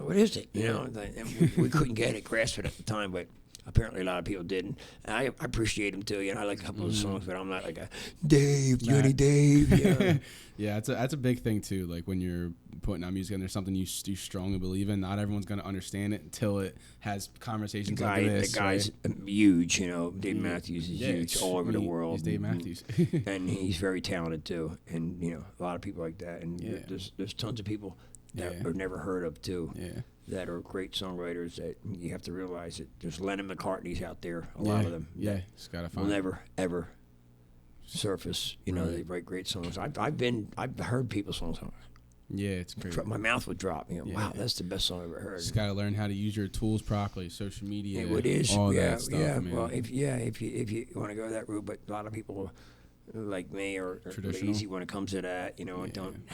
What is it? And we couldn't grasp it at the time, but." Apparently a lot of people didn't. And I appreciate him too. I like a couple of songs, but I'm not like a Dave, Johnny Dave. Yeah, that's a big thing too. Like when you're putting out music and there's something you strongly believe in, not everyone's gonna understand it until it has conversations like this. The guy's huge. Dave Matthews is huge all over the world. He's Dave Matthews, and he's very talented too. And a lot of people like that. And there's tons of people that are never heard of too. Yeah. That are great songwriters that you have to realize that there's Lennon McCartney's out there, a lot of them. Yeah, just gotta find. Will never ever surface. They write great songs. I've heard people's songs. Yeah, it's crazy. My mouth would drop. Wow, that's the best song I've ever heard. Just gotta learn how to use your tools properly, social media, all that stuff. Yeah, man. well, if you want to go that route, but a lot of people like me are lazy when it comes to that. And don't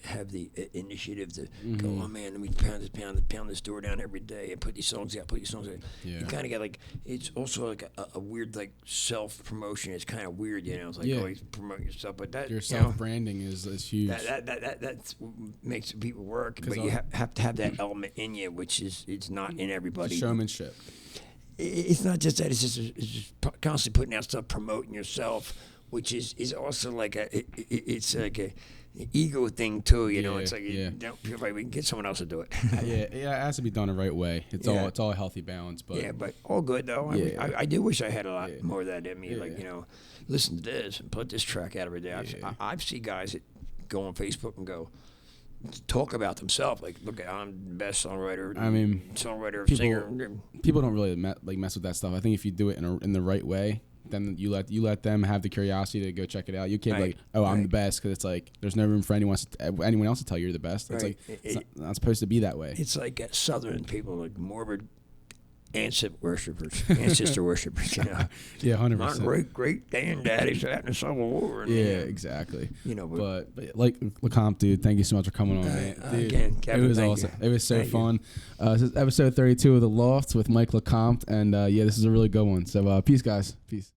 have the initiative to go, "Oh man, let me pound this door down every day and put these songs out. Yeah. You kind of get like, it's also like a weird like self promotion. It's kind of weird, It's like always promote yourself, but that your self branding is huge. That makes people work, but you have to have that element in you, which it's not in everybody. Showmanship. It's not just that. It's just constantly putting out stuff, promoting yourself, which is also like it's like a ego thing too, It's like you don't feel like we can get someone else to do it. It has to be done the right way. It's all a healthy balance, but but all good though. I do wish I had a lot more of that in me. Listen to this and put this track out every day. I've seen guys that go on Facebook and go, talk about themselves. Like, look, I'm the best songwriter. I mean, songwriter, singer. People don't really mess with that stuff. I think if you do it in the right way, then you let them have the curiosity to go check it out. You can't be like, oh, I'm the best, because it's like there's no room for anyone else to tell you you're the best. It's like it's not supposed to be that way. It's like Southern people, like morbid ancestor worshippers, you know. Yeah, 100%. My great granddaddy's out in the Civil War. Yeah, exactly. You know, but like Lecompt, dude, thank you so much for coming on, man. Dude, again, Kevin, it was awesome. It was so fun. This is episode 32 of The Loft with Mike Lecompt, and yeah, this is a really good one. So peace, guys. Peace.